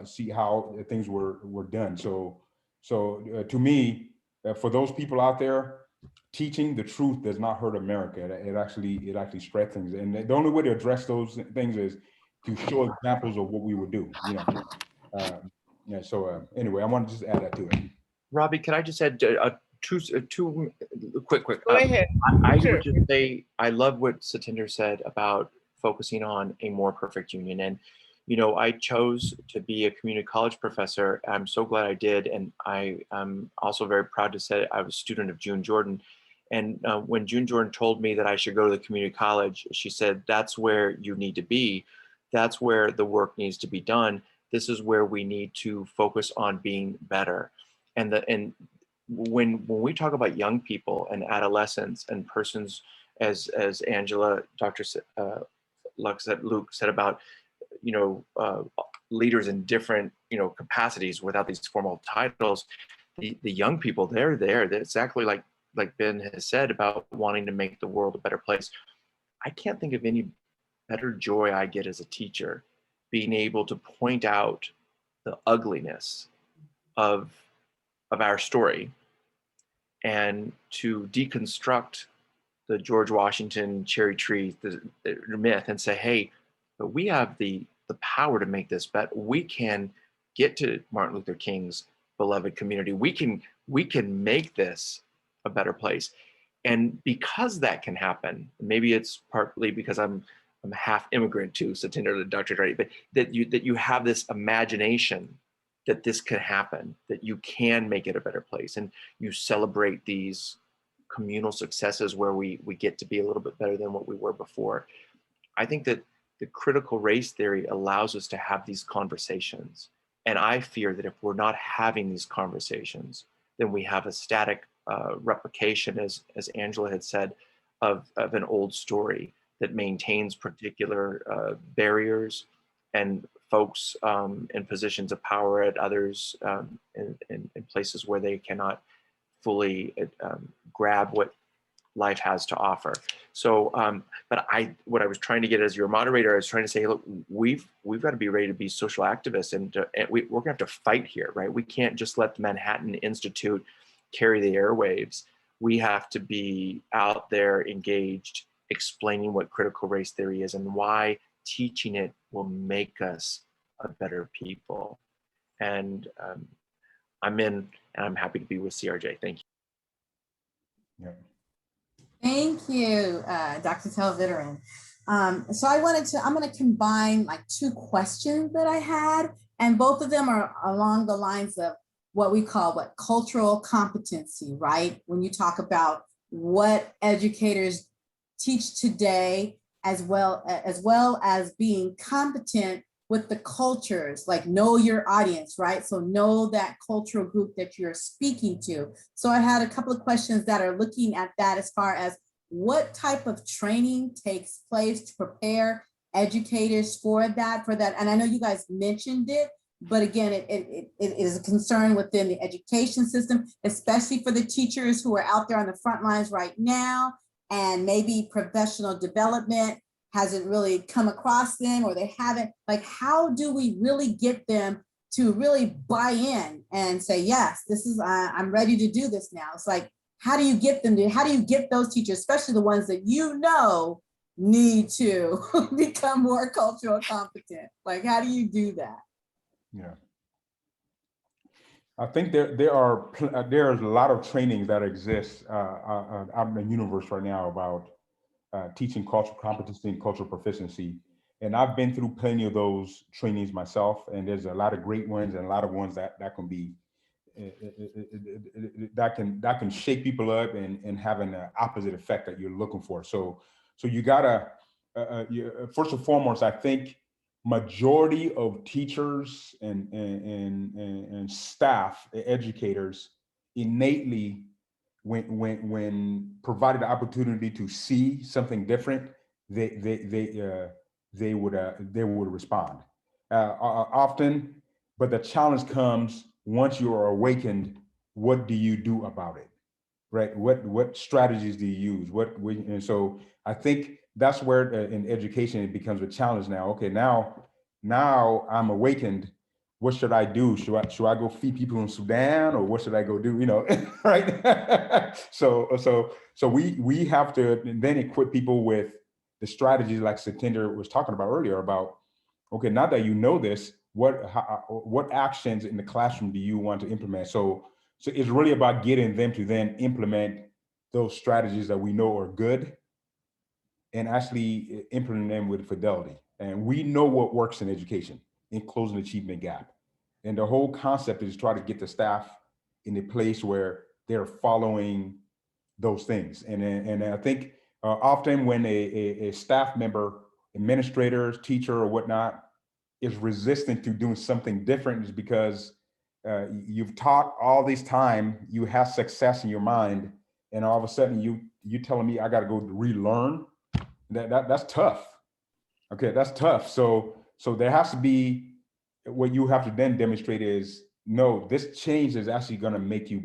things were done. So to me, for those people out there, teaching the truth does not hurt America. It actually strengthens. And the only way to address those things is to show examples of what we would do. Anyway, I want to just add that to it. Robbie, can I just add two quick? Go ahead. I Sure. would just say I love what Satinder said about focusing on a more perfect union. And I chose to be a community college professor. I'm so glad I did, and I'm also very proud to say I was a student of June Jordan. And when June Jordan told me that I should go to the community college, she said, "That's where you need to be. That's where the work needs to be done. This is where we need to focus on being better." And when we talk about young people and adolescents and persons, as Angela, Dr. Luke said about, leaders in different, capacities without these formal titles, the young people, they're there. They're exactly like Ben has said about wanting to make the world a better place. I can't think of any better joy I get as a teacher, being able to point out the ugliness of our story and to deconstruct the George Washington cherry tree the myth and say, hey, but we have the power to make this better. We can get to Martin Luther King's beloved community. We can make this a better place. And because that can happen, maybe it's partly because I'm half immigrant to Satinder to Dr. Dratty, but that you have this imagination that this can happen, that you can make it a better place, and you celebrate these communal successes where we get to be a little bit better than what we were before. I think that the critical race theory allows us to have these conversations. And I fear that if we're not having these conversations, then we have a static replication, as Angela had said, of an old story that maintains particular barriers and folks in positions of power at others in places where they cannot fully grab what life has to offer. So, but what I was trying to get as your moderator, I was trying to say, look, we've got to be ready to be social activists, and we're gonna have to fight here, right? We can't just let the Manhattan Institute carry the airwaves. We have to be out there engaged, explaining what critical race theory is and why teaching it will make us a better people. And I'm in, and I'm happy to be with CRJ. Thank you. Yeah. Thank you, Dr. Telvitteren. So I'm going to combine like two questions that I had, and both of them are along the lines of what we call cultural competency, right? When you talk about what educators teach today, as well as being competent with the cultures, like know your audience, right? So know that cultural group that you're speaking to. So I had a couple of questions that are looking at that as far as what type of training takes place to prepare educators for that. And I know you guys mentioned it, but again, it is a concern within the education system, especially for the teachers who are out there on the front lines right now, and maybe professional development hasn't really come across them, or they haven't, like, how do we really get them to really buy in and say, yes, this is, I'm ready to do this now? It's like, how do you get those teachers, especially the ones that need to become more cultural competent? Like, how do you do that? Yeah. I think there's a lot of trainings that exist out in the universe right now about teaching cultural competency and cultural proficiency. And I've been through plenty of those trainings myself, and there's a lot of great ones and a lot of ones that can be, that can shake people up and have an opposite effect that you're looking for. So you gotta, first and foremost, I think majority of teachers and staff, educators, innately, when provided the opportunity to see something different, they would respond often. But the challenge comes once you are awakened. What do you do about it, right? What strategies do you use? And so I think that's where in education it becomes a challenge now. Okay, now I'm awakened. What should I do? Should I go feed people in Sudan, or what should I go do? Right? So we have to then equip people with the strategies like Satinder was talking about earlier about, okay, now that you know this, what actions in the classroom do you want to implement? So it's really about getting them to then implement those strategies that we know are good and actually implement them with fidelity. And we know what works in education, in closing the achievement gap. And the whole concept is try to get the staff in a place where they're following those things. And I think often when a staff member, administrator, teacher, or whatnot, is resistant to doing something different, is because you've taught all this time, you have success in your mind, and all of a sudden you telling me I got to go relearn. That's tough. Okay, that's tough. So there has to be, what you have to then demonstrate is, no, this change is actually going to make you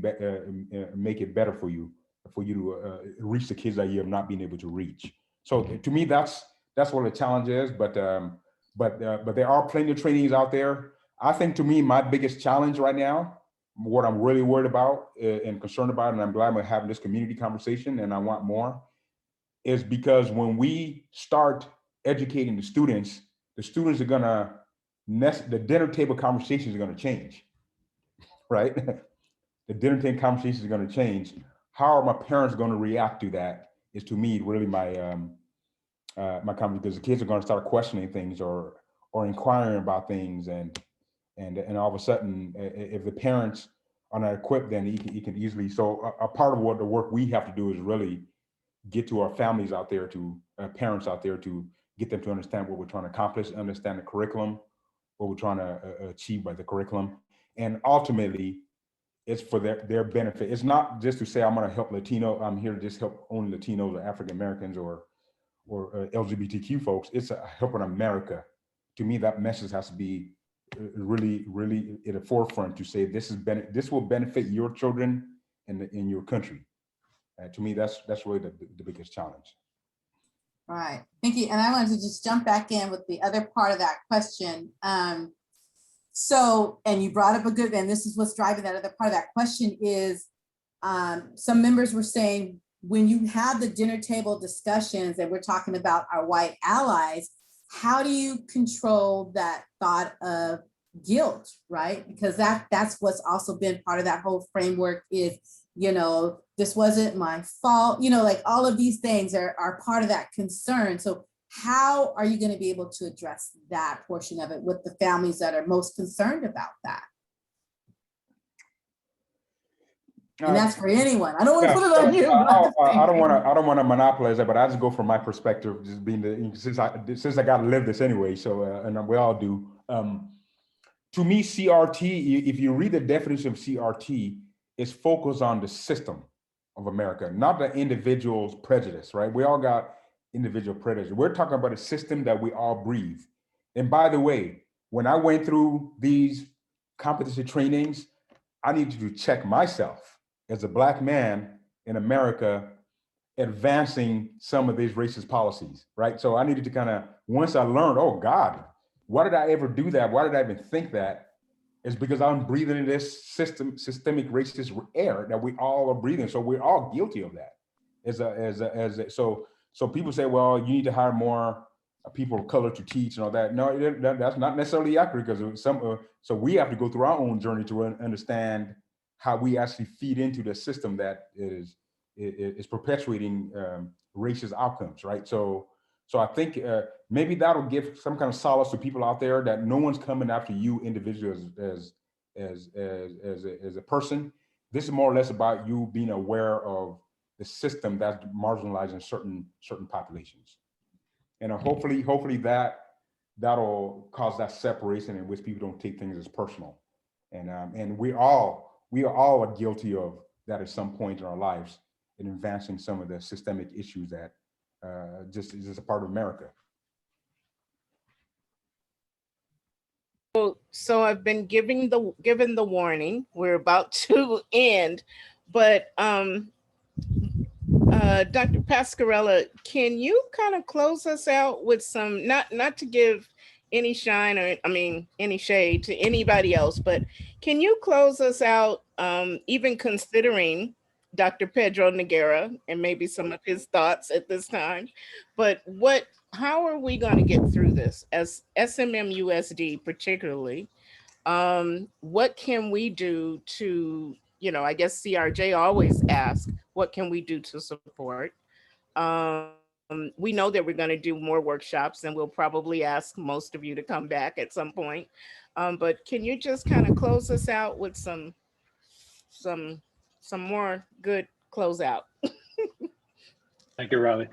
make it better for you to reach the kids that you have not been able to reach. So to me, that's what the challenge is. But there are plenty of trainings out there. I think, to me, my biggest challenge right now, what I'm really worried about and concerned about, and I'm glad we're having this community conversation, and I want more, is because when we start educating the students are gonna, the dinner table conversations are gonna change, right? The dinner table conversations are gonna change. How are my parents gonna react to that is, to me, really my my comment, because the kids are gonna start questioning things or inquiring about things, and all of a sudden, if the parents are not equipped, then you can easily, so a part of what the work we have to do is really get to our families out there, to parents out there, to get them to understand what we're trying to accomplish, understand the curriculum, what we're trying to achieve by the curriculum. And ultimately, it's for their benefit. It's not just to say, I'm going to help Latino, I'm here to just help only Latinos or African Americans or LGBTQ folks. It's helping America. To me, that message has to be really, really at the forefront, to say this will benefit your children and in your country. To me, that's really the biggest challenge. All right, thank you. And I wanted to just jump back in with the other part of that question. So, and you brought up a good, and this is what's driving that other part of that question is, some members were saying, when you have the dinner table discussions and we're talking about our white allies, how do you control that thought of guilt, right? Because that's what's also been part of that whole framework is, this wasn't my fault, like all of these things are part of that concern. So how are you going to be able to address that portion of it with the families that are most concerned about that? And that's for anyone. I don't want to put it on you. I don't want to monopolize that, but I just go from my perspective, just being since I got to live this anyway. So and we all do. To me, CRT, if you read the definition of CRT, it's focused on the system of America, not the individual's prejudice, right? We all got individual prejudice. We're talking about a system that we all breathe. And by the way, when I went through these competency trainings, I needed to check myself as a Black man in America advancing some of these racist policies, right? So I needed to once I learned, oh God, why did I ever do that? Why did I even think that? It's because I'm breathing in this systemic racist air that we all are breathing. So we're all guilty of that. So people say, well, you need to hire more people of color to teach and all that. No, that's not necessarily accurate, because so we have to go through our own journey to understand how we actually feed into the system that is perpetuating racist outcomes, right? So I think maybe that'll give some kind of solace to people out there that no one's coming after you individually as a person. This is more or less about you being aware of the system that's marginalizing certain populations, and hopefully that'll cause that separation in which people don't take things as personal, and we are all guilty of that at some point in our lives in advancing some of the systemic issues that just is a part of America. So I've been given the warning. We're about to end, but Dr. Pasquarilla, can you kind of close us out with some, not to give any shine or any shade to anybody else, but can you close us out, even considering Dr. Pedro Noguera and maybe some of his thoughts at this time, but how are we going to get through this as SMMUSD particularly? What can we do to, I guess CRJ always asks, what can we do to support? We know that we're going to do more workshops, and we'll probably ask most of you to come back at some point. But can you just kind of close us out with some more good closeout? Thank you, Riley.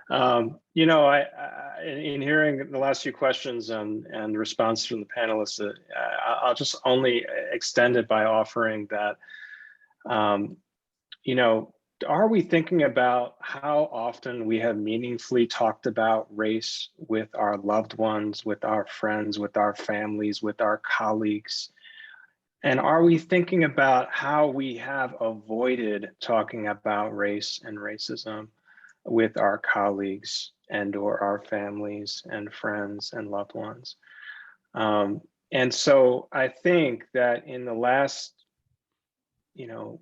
You know, in hearing the last few questions and response from the panelists, I'll just only extend it by offering that, you know, are we thinking about how often we have meaningfully talked about race with our loved ones, with our friends, with our families, with our colleagues? And are we thinking about how we have avoided talking about race and racism with our colleagues and or our families and friends and loved ones? And so I think that in the last, you know,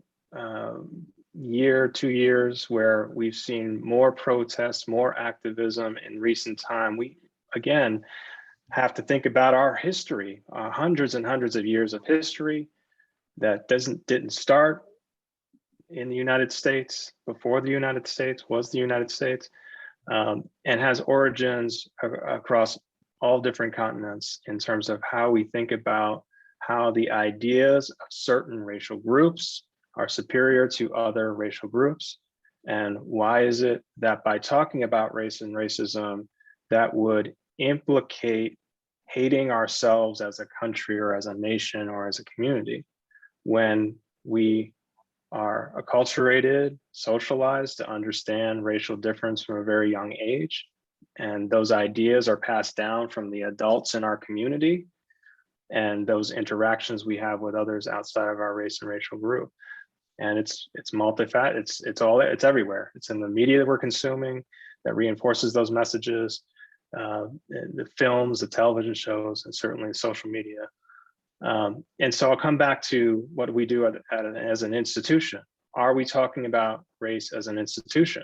year, 2 years, where we've seen more protests, more activism in recent time, we again have to think about our history, hundreds and hundreds of years of history that didn't start in the United States, before the United States was the United States, and has origins across all different continents in terms of how we think about how the ideas of certain racial groups are superior to other racial groups. And why is it that by talking about race and racism, that would implicate hating ourselves as a country or as a nation or as a community, when we are acculturated, socialized to understand racial difference from a very young age. And those ideas are passed down from the adults in our community and those interactions we have with others outside of our race and racial group. And it's multifaceted, it's everywhere. It's in the media that we're consuming that reinforces those messages, the films, the television shows, and certainly social media. And so I'll come back to what we do as an institution. Are we talking about race as an institution?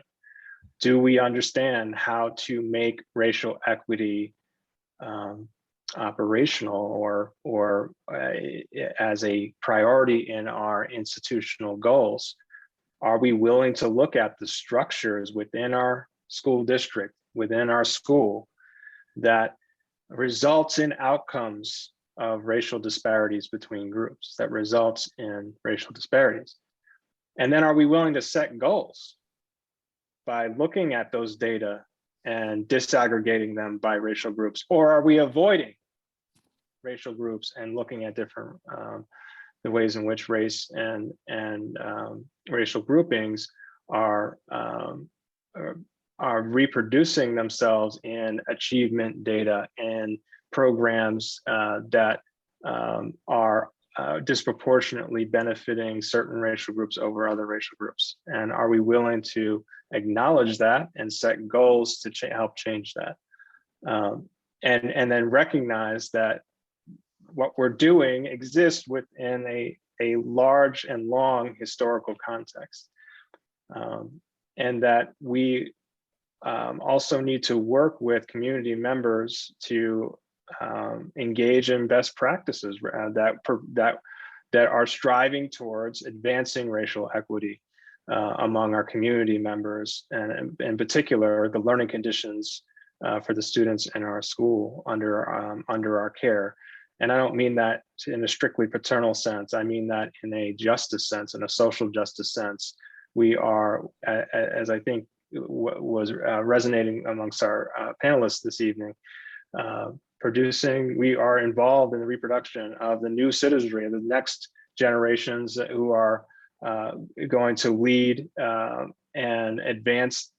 Do we understand how to make racial equity operational or as a priority in our institutional goals? Are we willing to look at the structures within our school district, within our school, that results in outcomes of racial disparities between groups, that results in racial disparities? And then are we willing to set goals by looking at those data and disaggregating them by racial groups? Or are we avoiding racial groups and looking at different the ways in which race and racial groupings are reproducing themselves in achievement data and programs that are disproportionately benefiting certain racial groups over other racial groups? And are we willing to acknowledge that and set goals to help change that? And then recognize that what we're doing exists within a large and long historical context. And that we also need to work with community members to engage in best practices that are striving towards advancing racial equity among our community members, and in particular, the learning conditions for the students in our school under our care. And I don't mean that in a strictly paternal sense. I mean that in a justice sense, in a social justice sense. We are, as I think was resonating amongst our panelists this evening, we are involved in the reproduction of the new citizenry, of the next generations who are going to lead and advance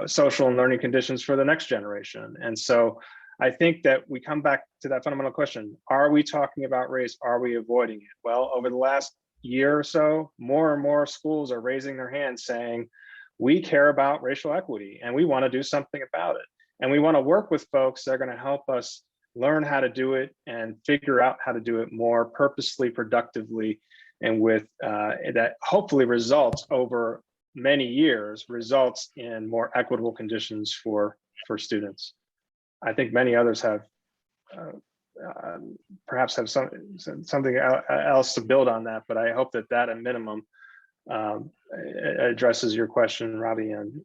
social and learning conditions for the next generation. And so I think that we come back to that fundamental question: are we talking about race? Are we avoiding it? Well, over the last year or so, more and more schools are raising their hands saying, we care about racial equity and we want to do something about it. And we want to work with folks that are going to help us learn how to do it and figure out how to do it more purposely, productively, and with that hopefully results over many years, results in more equitable conditions for students. I think many others have perhaps have something else to build on that, but I hope that at minimum addresses your question, Robbie, and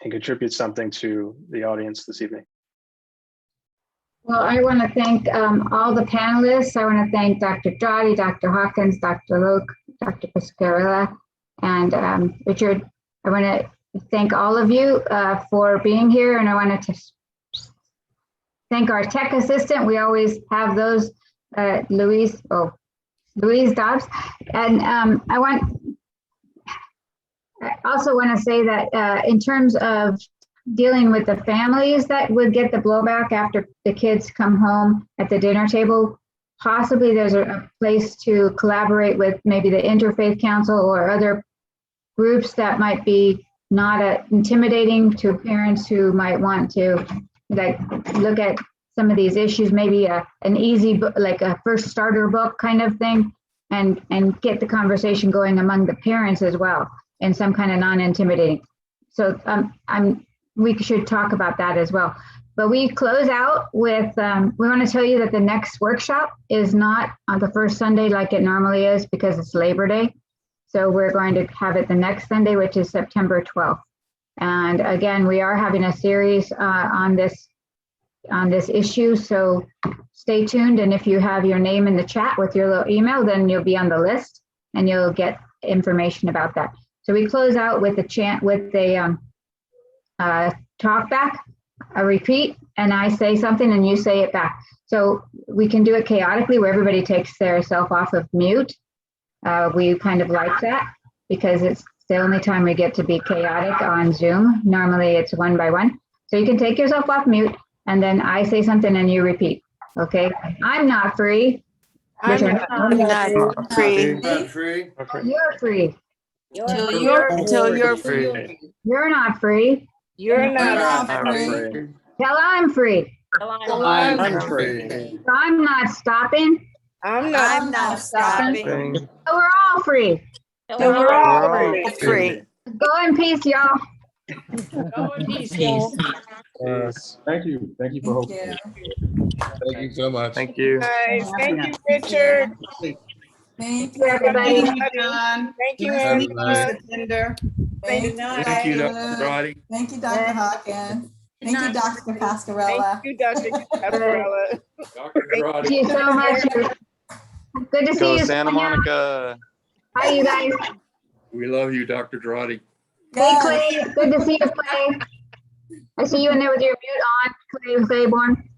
contributes something to the audience this evening. Well, I want to thank all the panelists. I want to thank Dr. Dratty, Dr. Hawkins, Dr. Luke, Dr. Pasquarilla, and Richard. I want to thank all of you for being here, and I wanted to thank our tech assistant. We always have those, Louise Dobbs. And I also want to say that in terms of dealing with the families that would get the blowback after the kids come home at the dinner table, possibly there's a place to collaborate with maybe the Interfaith Council or other groups that might be not intimidating to parents who might want to like look at some of these issues, maybe an easy book, like a first starter book kind of thing, and get the conversation going among the parents as well in some kind of non-intimidating. So we should talk about that as well. But we close out with, we want to tell you that the next workshop is not on the first Sunday like it normally is because it's Labor Day. So we're going to have it the next Sunday, which is September 12th. And again, we are having a series on this issue. So stay tuned. And if you have your name in the chat with your little email, then you'll be on the list and you'll get information about that. So we close out with the chant, with the talk back, a repeat, and I say something and you say it back. So we can do it chaotically where everybody takes their self off of mute. We kind of like that because it's the only time we get to be chaotic on Zoom. Normally it's one by one. So you can take yourself off mute and then I say something and you repeat. Okay. I'm not free. I'm not free. You're free. Till you're free. You're not free. You're not free. Till I'm free. I'm free. So I'm not stopping. I'm not stopping. So we're all free. We're all free. Go in peace, y'all. Go in peace, y'all. Thank you. Thank you for hosting. Thank you so much. Thank you. Nice. Thank you, Richard. Thank you, everybody. Thank you, Everybody. Angela. Thank you, Thank you, Dr. Dratty. Thank you, Dr. Hawkins. Thank you, Dr. Pasquarilla. Thank you, Dr. Pasquarilla. Dr. Thank you so much. Good to see Go you. Santa Sonia. Monica. Hi, you guys. We love you, Dr. Dratty. Hey, Clay. Good to see you, Clay. I see you in there with your mute on, Clay Claiborne.